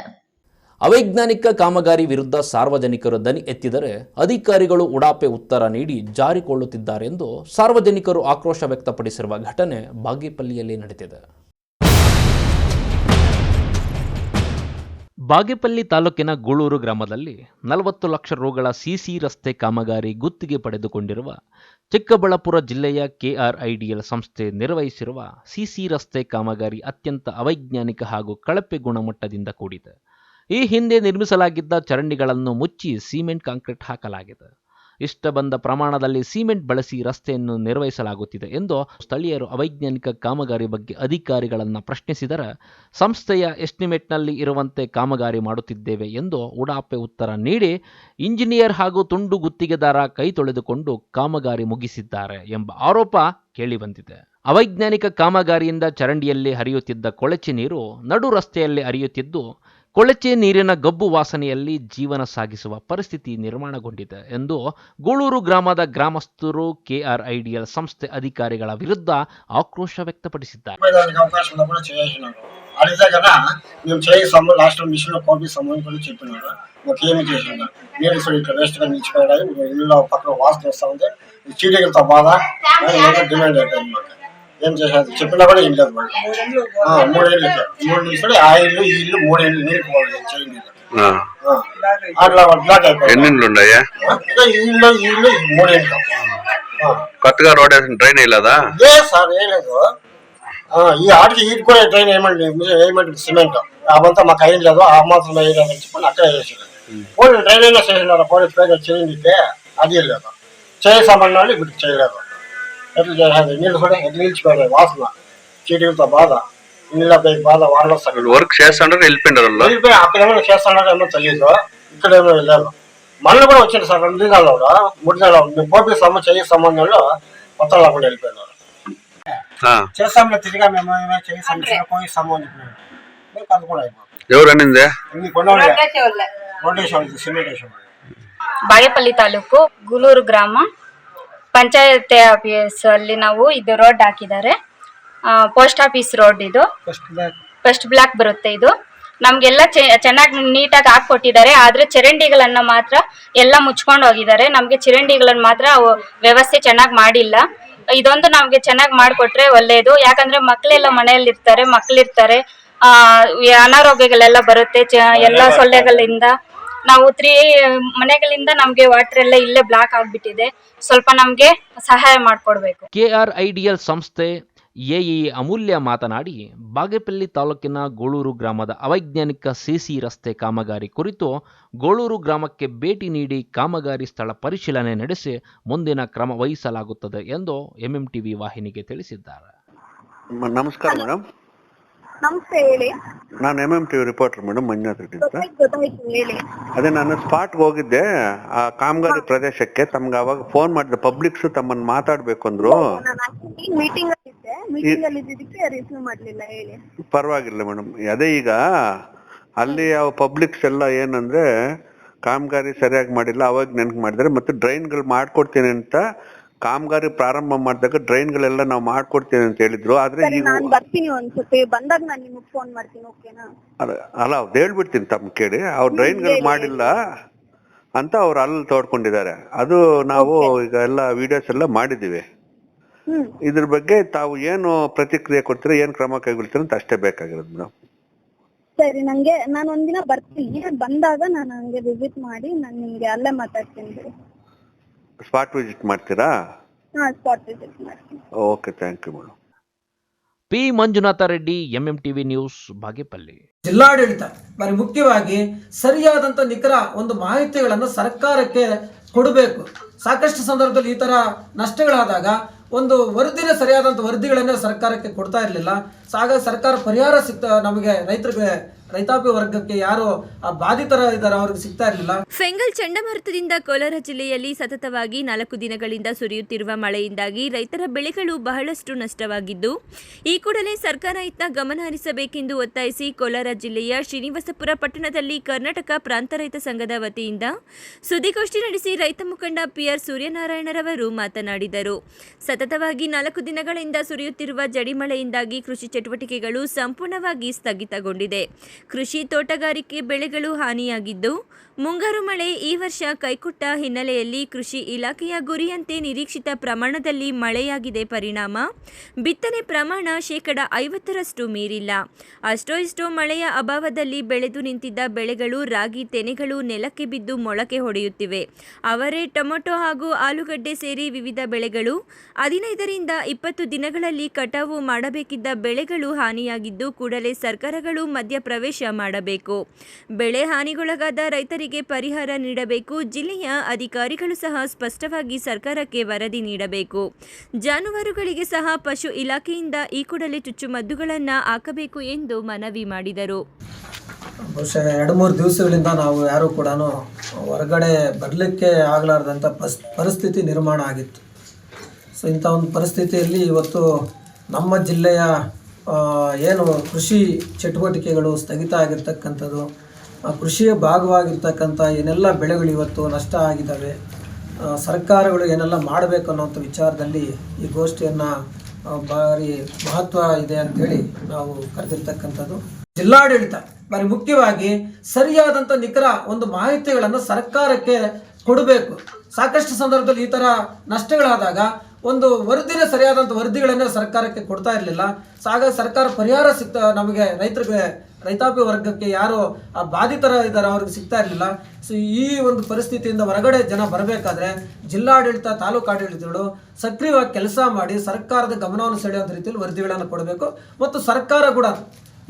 ಅವೈಜ್ಞಾನಿಕ ಕಾಮಗಾರಿ ವಿರುದ್ಧ ಸಾರ್ವಜನಿಕರು ದನಿ ಎತ್ತಿದರೆ ಅಧಿಕಾರಿಗಳು ಉಡಾಪೆ ಉತ್ತರ ನೀಡಿ ಜಾರಿಕೊಳ್ಳುತ್ತಿದ್ದಾರೆ ಎಂದು ಸಾರ್ವಜನಿಕರು ಆಕ್ರೋಶ ವ್ಯಕ್ತಪಡಿಸಿರುವ ಘಟನೆ ಬಾಗೇಪಲ್ಲಿಯಲ್ಲಿ ನಡೆದಿದೆ. ಬಾಗೇಪಲ್ಲಿ ತಾಲೂಕಿನ ಗೂಳೂರು ಗ್ರಾಮದಲ್ಲಿ 40 ಲಕ್ಷ ರುಗಳ ಸಿಸಿ ರಸ್ತೆ ಕಾಮಗಾರಿ ಗುತ್ತಿಗೆ ಪಡೆದುಕೊಂಡಿರುವ ಚಿಕ್ಕಬಳ್ಳಾಪುರ ಜಿಲ್ಲೆಯ KRIDL ಸಂಸ್ಥೆ ನಿರ್ವಹಿಸಿರುವ ಸಿಸಿ ರಸ್ತೆ ಕಾಮಗಾರಿ ಅತ್ಯಂತ ಅವೈಜ್ಞಾನಿಕ ಹಾಗೂ ಕಳಪೆ ಗುಣಮಟ್ಟದಿಂದ ಕೂಡಿದೆ. ಈ ಹಿಂದೆ ನಿರ್ಮಿಸಲಾಗಿದ್ದ ಚರಂಡಿಗಳನ್ನು ಮುಚ್ಚಿ ಸಿಮೆಂಟ್ ಕಾಂಕ್ರೀಟ್ ಹಾಕಲಾಗಿದೆ. ಇಷ್ಟ ಬಂದ ಪ್ರಮಾಣದಲ್ಲಿ ಸಿಮೆಂಟ್ ಬಳಸಿ ರಸ್ತೆಯನ್ನು ನಿರ್ವಹಿಸಲಾಗುತ್ತಿದೆ ಎಂದು ಸ್ಥಳೀಯರು ಅವೈಜ್ಞಾನಿಕ ಕಾಮಗಾರಿ ಬಗ್ಗೆ ಅಧಿಕಾರಿಗಳನ್ನು ಪ್ರಶ್ನಿಸಿದರೆ ಸಂಸ್ಥೆಯ ಎಸ್ಟಿಮೇಟ್ನಲ್ಲಿ ಇರುವಂತೆ ಕಾಮಗಾರಿ ಮಾಡುತ್ತಿದ್ದೇವೆ ಎಂದು ಉಡಾಪೆ ಉತ್ತರ ನೀಡಿ ಇಂಜಿನಿಯರ್ ಹಾಗೂ ತುಂಡು ಗುತ್ತಿಗೆದಾರ ಕೈ ತೊಳೆದುಕೊಂಡು ಕಾಮಗಾರಿ ಮುಗಿಸಿದ್ದಾರೆ ಎಂಬ ಆರೋಪ ಕೇಳಿಬಂದಿದೆ. ಅವೈಜ್ಞಾನಿಕ ಕಾಮಗಾರಿಯಿಂದ ಚರಂಡಿಯಲ್ಲಿ ಹರಿಯುತ್ತಿದ್ದ ಕೊಳಚೆ ನೀರು ನಡು ರಸ್ತೆಯಲ್ಲಿ ಹರಿಯುತ್ತಿದ್ದು ಕೊಳಚೆ ನೀರಿನ ಗಬ್ಬು ವಾಸನೆಯಲ್ಲಿ ಜೀವನ ಸಾಗಿಸುವ ಪರಿಸ್ಥಿತಿ ನಿರ್ಮಾಣಗೊಂಡಿದೆ ಎಂದು ಗೂಳೂರು ಗ್ರಾಮದ ಗ್ರಾಮಸ್ಥರು KRIDL సంస్థೆ అధికారిಗಳ విరుద్ధ ఆక్రోశ వ్యక్తపడిಸಿದ್ದಾರೆ. అవకాశంలో కూడా చేసినారు. అడిగితే కదా మేము చేయిస్తాము, లాస్ట్ మిషన్ పంపిస్తాము అని కూడా చెప్పినారు. మాకేమీ చేసినారు. నేను ఇప్పుడు ఇక్కడ వేస్ట్గా నిలిచిపోయాయి, ఇల్లు పక్కన వాసన వస్తూ ఉంది, చీటీలతో బాధ డిమాండ్ అయిపోయింది. మాకు ఏం చేసేది చెప్పినా కూడా ఏం లేదు. వాళ్ళు 3 ఏళ్ళకి 3 నిమిషాలు ఆ ఇల్లు ఈ ఇల్లు 3 ఏళ్ళు నీళ్ళు పోవాలి చేయండి. అట్లా బ్లాక్ అయిపోయింది. ఎన్ని ఇండ్లు ఉన్నాయా? ఇల్లు 3 ఏళ్ళు కొత్తగా రోడ్ డ్రైన్ వేయలేదా? లేదు సార్, వేయలేదు. ఈ ఆడికి ఈడు కూడా డ్రైన్ ఏమంటే సిమెంట్ అవంతా మాకు అయ్యి లేదు, ఆ మాత్రం వేయలేదని చెప్పి అక్కడే వేసారు. పోనీ డ్రైన్ అయినా చేసినారు, పోనీ పేరు చేయండి, అది లేదు. చేసామన్నాడు, ఇప్పుడు చేయలేదు. ఎట్లా చేసేది? నీళ్ళు కూడా ఎట్లా నిలిచిపోయాయి, వాసన చీటీలతో బాధ, నీళ్ళపై బాధ, వాళ్ళు వర్క్ చేస్తాడు వెళ్ళిపోయి అక్కడ ఏమైనా చేస్తున్నారో ఏమో తెలియదు, ఇక్కడ ఏమో లేదు. మళ్ళీ కూడా వచ్చింది సార్ 2 దినాల్లో కూడా 3 దినాలు మేము పోపిస్తాము చేయిస్తాము అన్నాళ్ళు మొత్తం లేకుండా వెళ్ళిపోయినారు. చేస్తాము తిరిగా మేము చేయిస్తాము పోయిస్తాము అని చెప్పినారు. మేము అది కూడా అయిపోతుంది. ఎవరనిందే? ಬಾಗೇಪಲ್ಲಿ ತಾಲೂಕು ಗೂಳೂರು ಗ್ರಾಮ ಪಂಚಾಯತ್ ಆಫೀಸ್ ಅಲ್ಲಿ ನಾವು ಇದು ರೋಡ್ ಹಾಕಿದ್ದಾರೆ. ಪೋಸ್ಟ್ ಆಫೀಸ್ ರೋಡ್, ಇದು ಫಸ್ಟ್ ಬ್ಲಾಕ್ ಬರುತ್ತೆ. ಇದು ನಮ್ಗೆಲ್ಲ ಚೆನ್ನಾಗಿ ನೀಟಾಗಿ ಹಾಕೊಟ್ಟಿದ್ದಾರೆ. ಆದ್ರೆ ಚರಂಡಿಗಳನ್ನ ಮಾತ್ರ ಎಲ್ಲ ಮುಚ್ಕೊಂಡು ಹೋಗಿದ್ದಾರೆ. ನಮ್ಗೆ ಚರಂಡಿಗಳನ್ನ ಮಾತ್ರ ವ್ಯವಸ್ಥೆ ಚೆನ್ನಾಗಿ ಮಾಡಿಲ್ಲ. ಇದೊಂದು ನಮ್ಗೆ ಚೆನ್ನಾಗಿ ಮಾಡಿಕೊಟ್ರೆ ಒಳ್ಳೆಯದು. ಯಾಕಂದ್ರೆ ಮಕ್ಕಳೆಲ್ಲ ಮನೆಯಲ್ಲಿ ಇರ್ತಾರೆ, ಮಕ್ಕಳಿರ್ತಾರೆ, ಅನಾರೋಗ್ಯಗಳೆಲ್ಲ ಬರುತ್ತೆ. ಎಲ್ಲ ಸೊಳ್ಳೆಗಳಿಂದ ನಾವು 3 ಮನೆಗಳಿಂದ ನಮ್ಗೆ ವಾಟರ್ ಎಲ್ಲ ಇಲ್ಲೇ ಬ್ಲಾಕ್ ಆಗ್ಬಿಟ್ಟಿದೆ. ಸ್ವಲ್ಪ ನಮ್ಗೆ ಸಹಾಯ ಮಾಡಿಕೊಡ್ಬೇಕು. KRIDL ಸಂಸ್ಥೆ ಎಇ ಅಮೂಲ್ಯ ಮಾತನಾಡಿ ಬಾಗೇಪಲ್ಲಿ ತಾಲೂಕಿನ ಗೋಳೂರು ಗ್ರಾಮದ ಅವೈಜ್ಞಾನಿಕ ಸಿಸಿ ರಸ್ತೆ ಕಾಮಗಾರಿ ಕುರಿತು ಗೋಳೂರು ಗ್ರಾಮಕ್ಕೆ ಭೇಟಿ ನೀಡಿ ಕಾಮಗಾರಿ ಸ್ಥಳ ಪರಿಶೀಲನೆ ನಡೆಸಿ ಮುಂದಿನ ಕ್ರಮ ವಹಿಸಲಾಗುತ್ತದೆ ಎಂದು MMTV ವಾಹಿನಿಗೆ ತಿಳಿಸಿದ್ದಾರೆ. ನಮಸ್ಕಾರ ಮೇಡಮ್. ನಮಸ್ತೆ, ಹೇಳಿ. ನಾನು MMTV reporter madam, Manjunath Reddy ಅಂತ. ಗೊತ್ತಾಯ್ತು, ಹೇಳಿ. ಅದೇ ನಾನು ಸ್ಪಾಟ್ಗೆ ಹೋಗಿದ್ದೆ ಆ ಕಾಮಗಾರಿ ಪ್ರದೇಶಕ್ಕೆ. ತಮ್ಗೆ ಅವಾಗ ಫೋನ್ ಮಾಡಿದೆ, ಪಬ್ಲಿಕ್ಸ್ ತಮ್ಮನ್ನ ಮಾತಾಡ್ಬೇಕು ಅಂದ್ರು. ಮೀಟಿಂಗ್ ಅಲ್ಲಿ ಇದ್ದಿದ್ದಕ್ಕೆ ರಿಸೀವ್ ಮಾಡ್ಲಿಲ್ಲ, ಹೇಳಿ. ಪರವಾಗಿಲ್ಲ ಮೇಡಮ್. ಅದೇ ಈಗ ಅಲ್ಲಿ ಪಬ್ಲಿಕ್ಸ್ ಎಲ್ಲ ಏನಂದ್ರೆ ಕಾಮಗಾರಿ ಸರಿಯಾಗಿ ಮಾಡಿಲ್ಲ, ಅವಾಗ ನೆನಪು ಮಾಡಿದ್ದಾರೆ. ಮತ್ತೆ ಡ್ರೈನ್ಗಳು ಮಾಡ್ಕೊಡ್ತೀನಿ ಅಂತ ಕಾಮಗಾರಿ ಪ್ರಾರಂಭ ಮಾಡಿದಾಗ ಡ್ರೈನ್ಗಳೆಲ್ಲ ನಾವು ಮಾಡ್ಕೊಡ್ತೀನಿ ಅಂತ ಹೇಳಿದ್ರು. ಆದ್ರೆ ನಾನು ಬರ್ತೀನಿ ಒಂದ್ಸತಿ, ಬಂದಾಗ ನಾನು ನಿಮಗೆ ಫೋನ್ ಮಾಡ್ತೀನಿ, ಓಕೆನಾ? ಅಲ್ಲ, ಅವ್ರು ಹೇಳ್ಬಿಡ್ತೀನಿ ತಮ್ಮ ಕೇಳಿ. ಅವ್ರು ಡ್ರೈನ್ಗಳು ಮಾಡಿಲ್ಲ ಅಂತ ಅವ್ರು ಅಲ್ಲಿ ತೋಡ್ಕೊಂಡಿದ್ದಾರೆ. ಅದು ನಾವು ಈಗ ಎಲ್ಲ ವಿಡಿಯೋಸ್ ಎಲ್ಲ ಮಾಡಿದೀವಿ. ಇದ್ರ ಬಗ್ಗೆ ತಾವು ಏನು ಪ್ರತಿಕ್ರಿಯೆ ಕೊಡ್ತೀರಾ, ಏನ್ ಕ್ರಮ ಕೈಗೊಳ್ತೀರಾ ಅಂತ ಅಷ್ಟೇ ಬೇಕಾಗಿರೋದು ಮೇಡಮ್. ಸರಿ, ನಾನು ಒಂದಿನ ಬರ್ತೀನಿ. ಬಂದಾಗ ನಾನು ಹಂಗೆ ವಿಸಿಟ್ ಮಾಡಿ ನಾನು ನಿಮ್ಗೆ ಅಲ್ಲೇ ಮಾತಾಡ್ತೀನಿ. ಸ್ಪಾಟ್ ವಿಸಿಟ್ ಮಾಡ್ತೀರಾ? ಸ್ಪಾಟ್ ವಿಸಿಟ್ ಮಾಡ್ತೀನಿ. Okay, thank you madam. P Manjunatha Reddy, MMTV news, Bagepalli. ಜಿಲ್ಲಾಡಳಿತ ಬರೀ ಮುಖ್ಯವಾಗಿ ಸರಿಯಾದಂತ ನಿಖರ ಒಂದು ಮಾಹಿತಿಗಳನ್ನು ಸರ್ಕಾರಕ್ಕೆ ಕೊಡಬೇಕು. ಸಾಕಷ್ಟು ಸಂದರ್ಭದಲ್ಲಿ ಈ ತರ ನಷ್ಟಗಳಾದಾಗ ಒಂದು ವರದಿನ ಸರಿಯಾದಂತ ವರದಿಗಳನ್ನ ಸರ್ಕಾರಕ್ಕೆ ಕೊಡ್ತಾ ಇರಲಿಲ್ಲ. ಹಾಗಾಗಿ ಸರ್ಕಾರ ಪರಿಹಾರ ನಮಗೆ ರೈತಾಪಿ ವರ್ಗಕ್ಕೆ ಯಾರು ಬಾಧಿತರ ಇದ್ದಾರೆ ಅವ್ರಿಗೆ ಸಿಗ್ತಾ ಇರಲಿಲ್ಲ. ಫೆಂಗಲ್ ಚಂಡಮಾರುತದಿಂದ ಕೋಲಾರ ಜಿಲ್ಲೆಯಲ್ಲಿ ಸತತವಾಗಿ 4 ದಿನಗಳಿಂದ ಸುರಿಯುತ್ತಿರುವ ಮಳೆಯಿಂದಾಗಿ ರೈತರ ಬೆಳೆಗಳು ಬಹಳಷ್ಟು ನಷ್ಟವಾಗಿದ್ದು, ಈ ಕೂಡಲೇ ಸರ್ಕಾರ ಇತ್ತ ಗಮನ ಹರಿಸಬೇಕೆಂದು ಒತ್ತಾಯಿಸಿ ಕೋಲಾರ ಜಿಲ್ಲೆಯ ಶ್ರೀನಿವಾಸಪುರ ಪಟ್ಟಣದಲ್ಲಿ ಕರ್ನಾಟಕ ಪ್ರಾಂತ ರೈತ ಸಂಘದ ವತಿಯಿಂದ ಸುದ್ದಿಗೋಷ್ಠಿ ನಡೆಸಿ ರೈತ ಮುಖಂಡ PR ಸೂರ್ಯನಾರಾಯಣರವರು ಮಾತನಾಡಿದರು. ಸತತವಾಗಿ 4 ದಿನಗಳಿಂದ ಸುರಿಯುತ್ತಿರುವ ಜಡಿಮಳೆಯಿಂದಾಗಿ ಕೃಷಿ ಚಟುವಟಿಕೆಗಳು ಸಂಪೂರ್ಣವಾಗಿ ಸ್ಥಗಿತಗೊಂಡಿದೆ. ಕೃಷಿ ತೋಟಗಾರಿಕೆ ಬೆಳೆಗಳು ಹಾನಿಯಾಗಿದ್ದು, ಮುಂಗಾರು ಮಳೆ ಈ ವರ್ಷ ಕೈಕೊಟ್ಟ ಹಿನ್ನೆಲೆಯಲ್ಲಿ ಕೃಷಿ ಇಲಾಖೆಯ ಗುರಿಯಂತೆ ನಿರೀಕ್ಷಿತ ಪ್ರಮಾಣದಲ್ಲಿ ಮಳೆಯಾಗಿದೆ. ಪರಿಣಾಮ ಬಿತ್ತನೆ ಪ್ರಮಾಣ 50% ಮೀರಿಲ್ಲ. ಅಷ್ಟೋ ಇಷ್ಟೋ ಮಳೆಯ ಅಭಾವದಲ್ಲಿ ಬೆಳೆದು ನಿಂತಿದ್ದ ಬೆಳೆಗಳು ರಾಗಿ ತೆನೆಗಳು ನೆಲಕ್ಕೆ ಬಿದ್ದು ಮೊಳಕೆ ಹೊಡೆಯುತ್ತಿವೆ. ಅವರೆ, ಟೊಮೆಟೊ ಹಾಗೂ ಆಲೂಗಡ್ಡೆ ಸೇರಿ ವಿವಿಧ ಬೆಳೆಗಳು 15ರಿಂದ 20 ದಿನಗಳಲ್ಲಿ ಕಟಾವು ಮಾಡಬೇಕಿದ್ದ ಬೆಳೆಗಳು ಬೆಳೆಗಳು ಹಾನಿಯಾಗಿದ್ದು ಕೂಡಲೇ ಸರ್ಕಾರಗಳು ಮಧ್ಯ ಪ್ರವೇಶ ಮಾಡಬೇಕು. ಬೆಳೆ ಹಾನಿಗೊಳಗಾದ ರೈತರಿಗೆ ಪರಿಹಾರ ನೀಡಬೇಕು. ಜಿಲ್ಲೆಯ ಅಧಿಕಾರಿಗಳು ಸಹ ಸ್ಪಷ್ಟವಾಗಿ ಸರ್ಕಾರಕ್ಕೆ ವರದಿ ನೀಡಬೇಕು. ಜಾನುವಾರುಗಳಿಗೆ ಸಹ ಪಶು ಇಲಾಖೆಯಿಂದ ಈ ಕೂಡಲೇ ಚುಚ್ಚುಮದ್ದುಗಳನ್ನು ಹಾಕಬೇಕು ಎಂದು ಮನವಿ ಮಾಡಿದರು. ಬಹುಶಃ 2-3 ದಿವಸಗಳಿಂದ ನಾವು ಯಾರೂ ಕೂಡ ಹೊರಗಡೆ ಬರಲಿಕ್ಕೆ ಆಗಲಾರ್ದಂಥ ಪರಿಸ್ಥಿತಿ ನಿರ್ಮಾಣ ಆಗಿತ್ತು. ಸೊ ಇಂಥ ಒಂದು ಪರಿಸ್ಥಿತಿಯಲ್ಲಿ ಇವತ್ತು ನಮ್ಮ ಜಿಲ್ಲೆಯ ಏನು ಕೃಷಿ ಚಟುವಟಿಕೆಗಳು ಸ್ಥಗಿತ ಆಗಿರ್ತಕ್ಕಂಥದ್ದು, ಕೃಷಿಯ ಭಾಗವಾಗಿರ್ತಕ್ಕಂಥ ಏನೆಲ್ಲ ಬೆಳೆಗಳು ಇವತ್ತು ನಷ್ಟ ಆಗಿದ್ದಾವೆ, ಸರ್ಕಾರಗಳು ಏನೆಲ್ಲ ಮಾಡಬೇಕು ಅನ್ನೋಂಥ ವಿಚಾರದಲ್ಲಿ ಈ ಗೋಷ್ಠಿಯನ್ನು ಭಾರಿ ಮಹತ್ವ ಇದೆ ಅಂಥೇಳಿ ನಾವು ಕರೆದಿರ್ತಕ್ಕಂಥದ್ದು. ಜಿಲ್ಲಾಡಳಿತ ಭಾರಿ ಮುಖ್ಯವಾಗಿ ಸರಿಯಾದಂಥ ನಿಖರ ಒಂದು ಮಾಹಿತಿಗಳನ್ನು ಸರ್ಕಾರಕ್ಕೆ ಕೊಡಬೇಕು. ಸಾಕಷ್ಟು ಸಂದರ್ಭದಲ್ಲಿ ಈ ಥರ ನಷ್ಟಗಳಾದಾಗ ಒಂದು ಸರಿಯಾದಂಥ ವರದಿಗಳನ್ನು ಸರ್ಕಾರಕ್ಕೆ ಕೊಡ್ತಾ ಇರಲಿಲ್ಲ. ಸೊ ಹಾಗಾಗಿ ಸರ್ಕಾರ ಪರಿಹಾರ ನಮಗೆ ರೈತಾಪಿ ವರ್ಗಕ್ಕೆ ಯಾರು ಆ ಬಾಧಿತರ ಇದ್ದಾರೆ ಅವ್ರಿಗೆ ಸಿಗ್ತಾ ಇರಲಿಲ್ಲ. ಸೊ ಈ ಒಂದು ಪರಿಸ್ಥಿತಿಯಿಂದ ಹೊರಗಡೆ ಜನ ಬರಬೇಕಾದ್ರೆ ಜಿಲ್ಲಾಡಳಿತ, ತಾಲೂಕು ಆಡಳಿತಗಳು ಸಕ್ರಿಯವಾಗಿ ಕೆಲಸ ಮಾಡಿ ಸರ್ಕಾರದ ಗಮನವನ್ನು ಸೆಳೆಯುವಂಥ ರೀತಿಯಲ್ಲಿ ವರದಿಗಳನ್ನು ಕೊಡಬೇಕು. ಮತ್ತು ಸರ್ಕಾರ ಕೂಡ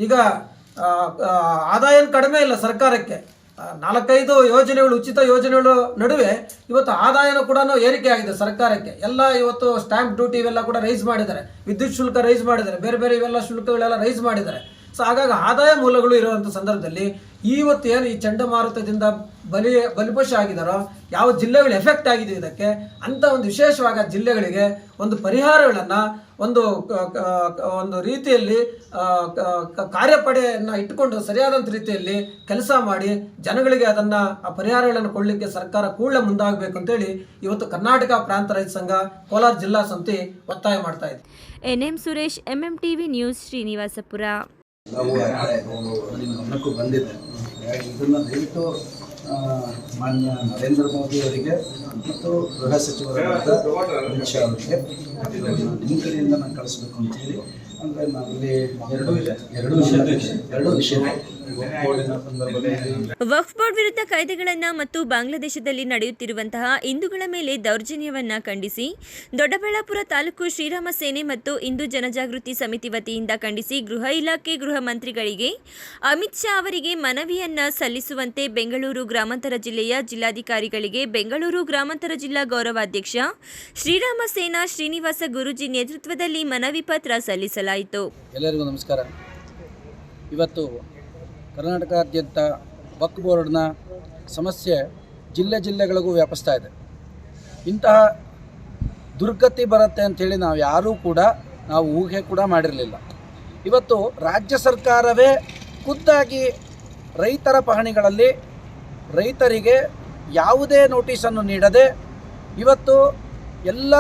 ಈಗ ಆದಾಯ ಕಡಿಮೆ ಇಲ್ಲ ಸರ್ಕಾರಕ್ಕೆ. 4-5 ಯೋಜನೆಗಳು, ಉಚಿತ ಯೋಜನೆಗಳು ನಡುವೆ ಇವತ್ತು ಆದಾಯನೂ ಕೂಡ ಏರಿಕೆ ಆಗಿದೆ ಸರ್ಕಾರಕ್ಕೆ. ಎಲ್ಲ ಇವತ್ತು ಸ್ಟ್ಯಾಂಪ್ ಡ್ಯೂಟಿ ಇವೆಲ್ಲ ಕೂಡ ರೈಸ್ ಮಾಡಿದ್ದಾರೆ, ವಿದ್ಯುತ್ ಶುಲ್ಕ ರೈಸ್ ಮಾಡಿದ್ದಾರೆ, ಬೇರೆ ಇವೆಲ್ಲ ಶುಲ್ಕಗಳೆಲ್ಲ ರೈಸ್ ಮಾಡಿದ್ದಾರೆ. ಸೊ ಹಾಗಾಗಿ ಆದಾಯ ಮೂಲಗಳು ಇರುವಂಥ ಸಂದರ್ಭದಲ್ಲಿ ಇವತ್ತು ಏನು ಈ ಚಂಡಮಾರುತದಿಂದ ಬಲಿಪಶು ಆಗಿದ್ದಾರೋ, ಯಾವ ಜಿಲ್ಲೆಗಳು ಎಫೆಕ್ಟ್ ಆಗಿದೆ ಇದಕ್ಕೆ ಅಂತ ಒಂದು ವಿಶೇಷವಾಗಿ ಜಿಲ್ಲೆಗಳಿಗೆ ಒಂದು ಪರಿಹಾರಗಳನ್ನು ಒಂದು ರೀತಿಯಲ್ಲಿ ಕಾರ್ಯಪಡೆಯನ್ನು ಇಟ್ಟುಕೊಂಡು ಸರಿಯಾದಂಥ ರೀತಿಯಲ್ಲಿ ಕೆಲಸ ಮಾಡಿ ಜನಗಳಿಗೆ ಅದನ್ನು ಆ ಪರಿಹಾರಗಳನ್ನು ಕೊಡಲಿಕ್ಕೆ ಸರ್ಕಾರ ಕೂಡಲೇ ಮುಂದಾಗಬೇಕು ಅಂತೇಳಿ ಇವತ್ತು ಕರ್ನಾಟಕ ಪ್ರಾಂತ ರೈತ ಸಂಘ ಕೋಲಾರ ಜಿಲ್ಲಾ ಸಮಿತಿ ಒತ್ತಾಯ ಮಾಡ್ತಾ ಇದೆ. NM Suresh, MMTV news, Srinivaspur. ನಾವು ನಿಮ್ಮ ಗಮನಕ್ಕೂ ಬಂದಿದೆ. ಇದನ್ನು ದಯವಿಟ್ಟು ಮಾನ್ಯ ನರೇಂದ್ರ ಮೋದಿ ಅವರಿಗೆ ಮತ್ತು ಗೃಹ ಸಚಿವರಾದ ಅಮಿತ್ ಶಾ ಅವರಿಗೆ ನಿಮ್ಮ ಕಡೆಯಿಂದ ನಾನು ಕಳಿಸ್ಬೇಕು ಅಂತೇಳಿ. ಅಂದರೆ ನಾವಿಲ್ಲಿ ಎರಡು ವಿಷಯ ವಕ್ಫ್ ಬೋರ್ಡ್ ವಿರುದ್ಧ ಕಾಯ್ದೆಗಳನ್ನು ಮತ್ತು ಬಾಂಗ್ಲಾದೇಶದಲ್ಲಿ ನಡೆಯುತ್ತಿರುವಂತಹ ಹಿಂದೂಗಳ ಮೇಲೆ ದೌರ್ಜನ್ಯವನ್ನ ಖಂಡಿಸಿ ದೊಡ್ಡಬಳ್ಳಾಪುರ ತಾಲೂಕು ಶ್ರೀರಾಮ ಸೇನೆ ಮತ್ತು ಹಿಂದೂ ಜನಜಾಗೃತಿ ಸಮಿತಿ ವತಿಯಿಂದ ಖಂಡಿಸಿ ಗೃಹ ಇಲಾಖೆ ಗೃಹ ಮಂತ್ರಿಗಳಿಗೆ ಅಮಿತ್ ಶಾ ಅವರಿಗೆ ಮನವಿಯನ್ನ ಸಲ್ಲಿಸುವಂತೆ ಬೆಂಗಳೂರು ಗ್ರಾಮಾಂತರ ಜಿಲ್ಲೆಯ ಜಿಲ್ಲಾಧಿಕಾರಿಗಳಿಗೆ ಬೆಂಗಳೂರು ಗ್ರಾಮಾಂತರ ಜಿಲ್ಲಾ ಗೌರವಾಧ್ಯಕ್ಷ ಶ್ರೀರಾಮ ಸೇನಾ ಶ್ರೀನಿವಾಸ ಗುರೂಜಿ ನೇತೃತ್ವದಲ್ಲಿ ಮನವಿ ಪತ್ರ ಸಲ್ಲಿಸಲಾಯಿತು. ಎಲ್ಲರಿಗೂ ನಮಸ್ಕಾರ. ಇವತ್ತು ಕರ್ನಾಟಕಾದ್ಯಂತ ವಕ್ಫ್ ಬೋರ್ಡ್ನ ಸಮಸ್ಯೆ ಜಿಲ್ಲೆಗಳಿಗೂ ವ್ಯಾಪಿಸ್ತಾ ಇದೆ. ಇಂತಹ ದುರ್ಗತಿ ಬರುತ್ತೆ ಅಂಥೇಳಿ ನಾವು ಯಾರೂ ಕೂಡ ಊಹೆ ಕೂಡ ಮಾಡಿರಲಿಲ್ಲ. ಇವತ್ತು ರಾಜ್ಯ ಸರ್ಕಾರವೇ ಖುದ್ದಾಗಿ ರೈತರ ಪಹಣಿಗಳಲ್ಲಿ ರೈತರಿಗೆ ಯಾವುದೇ ನೋಟಿಸನ್ನು ನೀಡದೆ ಇವತ್ತು ಎಲ್ಲ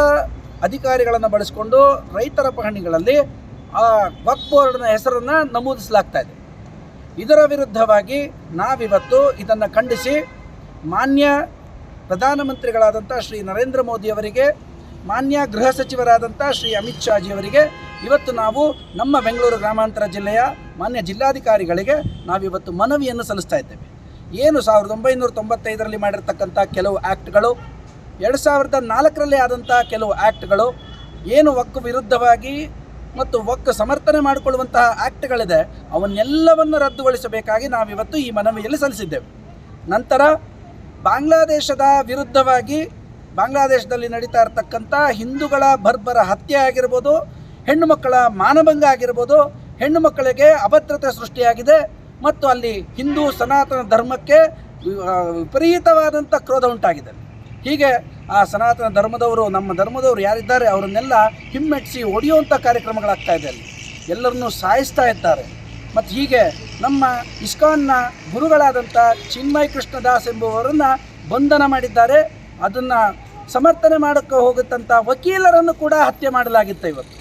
ಅಧಿಕಾರಿಗಳನ್ನು ಬಳಸಿಕೊಂಡು ರೈತರ ಪಹಣಿಗಳಲ್ಲಿ ಆ ವಕ್ಫ್ ಬೋರ್ಡ್ನ ಹೆಸರನ್ನು ನಮೂದಿಸಲಾಗ್ತಾ ಇದೆ. ಇದರ ವಿರುದ್ಧವಾಗಿ ನಾವಿವತ್ತು ಇದನ್ನು ಖಂಡಿಸಿ ಮಾನ್ಯ ಪ್ರಧಾನಮಂತ್ರಿಗಳಾದಂಥ ಶ್ರೀ ನರೇಂದ್ರ ಮೋದಿಯವರಿಗೆ, ಮಾನ್ಯ ಗೃಹ ಸಚಿವರಾದಂಥ ಶ್ರೀ ಅಮಿತ್ ಶಾಜಿಯವರಿಗೆ ಇವತ್ತು ನಾವು ನಮ್ಮ ಬೆಂಗಳೂರು ಗ್ರಾಮಾಂತರ ಜಿಲ್ಲೆಯ ಮಾನ್ಯ ಜಿಲ್ಲಾಧಿಕಾರಿಗಳಿಗೆ ನಾವಿವತ್ತು ಮನವಿಯನ್ನು ಸಲ್ಲಿಸ್ತಾ ಇದ್ದೇವೆ. ಏನು 1995ರಲ್ಲಿ ಮಾಡಿರ್ತಕ್ಕಂಥ ಕೆಲವು ಆ್ಯಕ್ಟ್ಗಳು, 2004ರಲ್ಲಿ ಆದಂಥ ಕೆಲವು ಆ್ಯಕ್ಟ್ಗಳು, ಏನು ವಕ್ಫ್ ವಿರುದ್ಧವಾಗಿ ಮತ್ತು ವಕ್ಫ್ ಸಮರ್ಥನೆ ಮಾಡಿಕೊಳ್ಳುವಂತಹ ಆ್ಯಕ್ಟ್ಗಳಿದೆ, ಅವನ್ನೆಲ್ಲವನ್ನು ರದ್ದುಗೊಳಿಸಬೇಕಾಗಿ ನಾವಿವತ್ತು ಈ ಮನವಿಯಲ್ಲಿ ಸಲ್ಲಿಸಿದ್ದೇವೆ. ನಂತರ ಬಾಂಗ್ಲಾದೇಶದ ವಿರುದ್ಧವಾಗಿ ಬಾಂಗ್ಲಾದೇಶದಲ್ಲಿ ನಡೀತಾ ಇರತಕ್ಕಂಥ ಹಿಂದೂಗಳ ಬರ್ಬರ ಹತ್ಯೆ ಆಗಿರ್ಬೋದು, ಹೆಣ್ಣು ಮಕ್ಕಳ ಮಾನಭಂಗ ಆಗಿರ್ಬೋದು, ಹೆಣ್ಣು ಮಕ್ಕಳಿಗೆ ಅಭದ್ರತೆ ಸೃಷ್ಟಿಯಾಗಿದೆ ಮತ್ತು ಅಲ್ಲಿ ಹಿಂದೂ ಸನಾತನ ಧರ್ಮಕ್ಕೆ ವಿಪರೀತವಾದಂಥ ಕ್ರೋಧ ಉಂಟಾಗಿದೆ. ಹೀಗೆ ಆ ಸನಾತನ ಧರ್ಮದವರು, ನಮ್ಮ ಧರ್ಮದವರು ಯಾರಿದ್ದಾರೆ ಅವರನ್ನೆಲ್ಲ ಹಿಮ್ಮೆಟ್ಟಿಸಿ ಹೊಡೆಯುವಂಥ ಕಾರ್ಯಕ್ರಮಗಳಾಗ್ತಾ ಇದೆ. ಅಲ್ಲಿ ಎಲ್ಲರನ್ನೂ ಸಾಯಿಸ್ತಾ ಇದ್ದಾರೆ. ಮತ್ತು ಹೀಗೆ ನಮ್ಮ ಇಸ್ಕಾನ್ನ ಗುರುಗಳಾದಂಥ ಚಿನ್ಮಯ ಕೃಷ್ಣದಾಸ್ ಎಂಬುವರನ್ನು ಬಂಧನ ಮಾಡಿದ್ದಾರೆ. ಅದನ್ನು ಸಮರ್ಥನೆ ಮಾಡೋಕ್ಕೆ ಹೋಗುತ್ತಂಥ ವಕೀಲರನ್ನು ಕೂಡ ಹತ್ಯೆ ಮಾಡಲಾಗಿತ್ತು ಇವತ್ತು.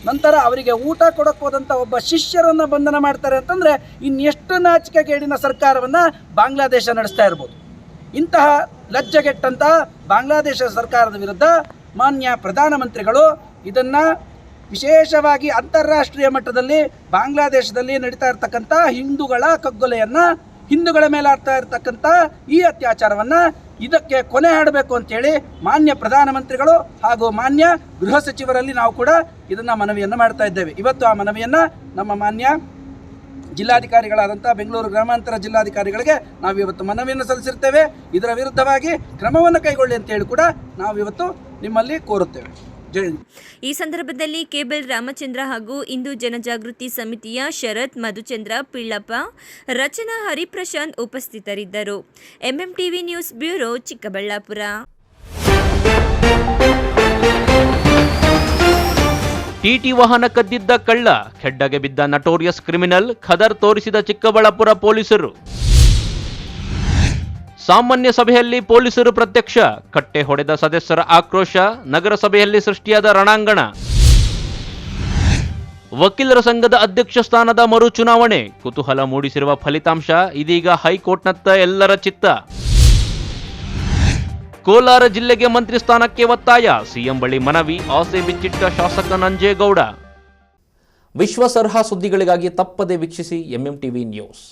ನಂತರ ಅವರಿಗೆ ಊಟ ಕೊಡೋಕ್ಕೆ ಹೋದಂಥ ಒಬ್ಬ ಶಿಷ್ಯರನ್ನು ಬಂಧನ ಮಾಡ್ತಾರೆ ಅಂತಂದರೆ ಇನ್ನೆಷ್ಟು ನಾಚಿಕೆಗೇಡಿನ ಸರ್ಕಾರವನ್ನು ಬಾಂಗ್ಲಾದೇಶ ನಡೆಸ್ತಾ ಇರ್ಬೋದು. ಇಂತಹ ಲಜ್ಜೆಗೆಟ್ಟಂಥ ಬಾಂಗ್ಲಾದೇಶ ಸರ್ಕಾರದ ವಿರುದ್ಧ ಮಾನ್ಯ ಪ್ರಧಾನಮಂತ್ರಿಗಳು ಇದನ್ನು ವಿಶೇಷವಾಗಿ ಅಂತಾರಾಷ್ಟ್ರೀಯ ಮಟ್ಟದಲ್ಲಿ ಬಾಂಗ್ಲಾದೇಶದಲ್ಲಿ ನಡೀತಾ ಇರ್ತಕ್ಕಂಥ ಹಿಂದೂಗಳ ಕಗ್ಗೊಲೆಯನ್ನು, ಹಿಂದೂಗಳ ಮೇಲೆ ಆಗ್ತಾ ಇರ್ತಕ್ಕಂಥ ಈ ಅತ್ಯಾಚಾರವನ್ನು ಇದಕ್ಕೆ ಕೊನೆ ಹಾಡಬೇಕು ಅಂತೇಳಿ ಮಾನ್ಯ ಪ್ರಧಾನಮಂತ್ರಿಗಳು ಹಾಗೂ ಮಾನ್ಯ ಗೃಹ ಸಚಿವರಲ್ಲಿ ನಾವು ಕೂಡ ಇದನ್ನು ಮನವಿಯನ್ನು ಮಾಡ್ತಾ ಇದ್ದೇವೆ. ಇವತ್ತು ಆ ಮನವಿಯನ್ನು ನಮ್ಮ ಮಾನ್ಯ ಜಿಲ್ಲಾಧಿಕಾರಿಗಳಾದಂಥ ಬೆಂಗಳೂರು ಗ್ರಾಮಾಂತರ ಜಿಲ್ಲಾಧಿಕಾರಿಗಳಿಗೆ ನಾವು ಇವತ್ತು ಮನವಿಯನ್ನು ಸಲ್ಲಿಸಿರ್ತೇವೆ. ಇದರ ವಿರುದ್ಧವಾಗಿ ಕ್ರಮವನ್ನು ಕೈಗೊಳ್ಳಿ ಅಂತೇಳಿ ಕೂಡ ನಾವು ಇವತ್ತು ನಿಮ್ಮಲ್ಲಿ ಕೋರುತ್ತೇವೆ. ಈ ಸಂದರ್ಭದಲ್ಲಿ ಕೇಬಲ್ ರಾಮಚಂದ್ರ ಹಾಗೂ ಹಿಂದೂ ಜನಜಾಗೃತಿ ಸಮಿತಿಯ ಶರತ್, ಮಧುಚಂದ್ರ, ಪಿಳ್ಳಪ್ಪ, ರಚನಾ, ಹರಿಪ್ರಶಾಂತ್ ಉಪಸ್ಥಿತರಿದ್ದರು. MMTV news bureau, Chikkaballapur. TT ವಾಹನ ಕದ್ದಿದ್ದ ಕಳ್ಳ, ಖೆಡ್ಡಗೆ ಬಿದ್ದ ನಟೋರಿಯಸ್ ಕ್ರಿಮಿನಲ್, ಖದರ್ ತೋರಿಸಿದ ಚಿಕ್ಕಬಳ್ಳಾಪುರ ಪೊಲೀಸರು. ಸಾಮಾನ್ಯ ಸಭೆಯಲ್ಲಿ ಪೊಲೀಸರು ಪ್ರತ್ಯಕ್ಷ, ಕಟ್ಟೆ ಹೊಡೆದ ಸದಸ್ಯರ ಆಕ್ರೋಶ, ನಗರಸಭೆಯಲ್ಲಿ ಸೃಷ್ಟಿಯಾದ ರಣಾಂಗಣ. ವಕೀಲರ ಸಂಘದ ಅಧ್ಯಕ್ಷ ಸ್ಥಾನದ ಮರು ಚುನಾವಣೆ, ಕುತೂಹಲ ಮೂಡಿಸಿರುವ ಫಲಿತಾಂಶ ಇದೀಗ ಹೈಕೋರ್ಟ್ನತ್ತ ಎಲ್ಲರ ಚಿತ್ತ. ಕೋಲಾರ ಜಿಲ್ಲೆಗೆ ಮಂತ್ರಿ ಸ್ಥಾನಕ್ಕೆ ಒತ್ತಾಯ, ಸಿಎಂ ಬಳಿ ಮನವಿ, ಆಸೆ ಬಿಚ್ಚಿಟ್ಟ ಶಾಸಕ ನಂಜೇಗೌಡ. ವಿಶ್ವಾಸಾರ್ಹ ಸುದ್ದಿಗಳಿಗಾಗಿ ತಪ್ಪದೆ ವೀಕ್ಷಿಸಿ ಎಂಎಂ ಟಿವಿ ನ್ಯೂಸ್.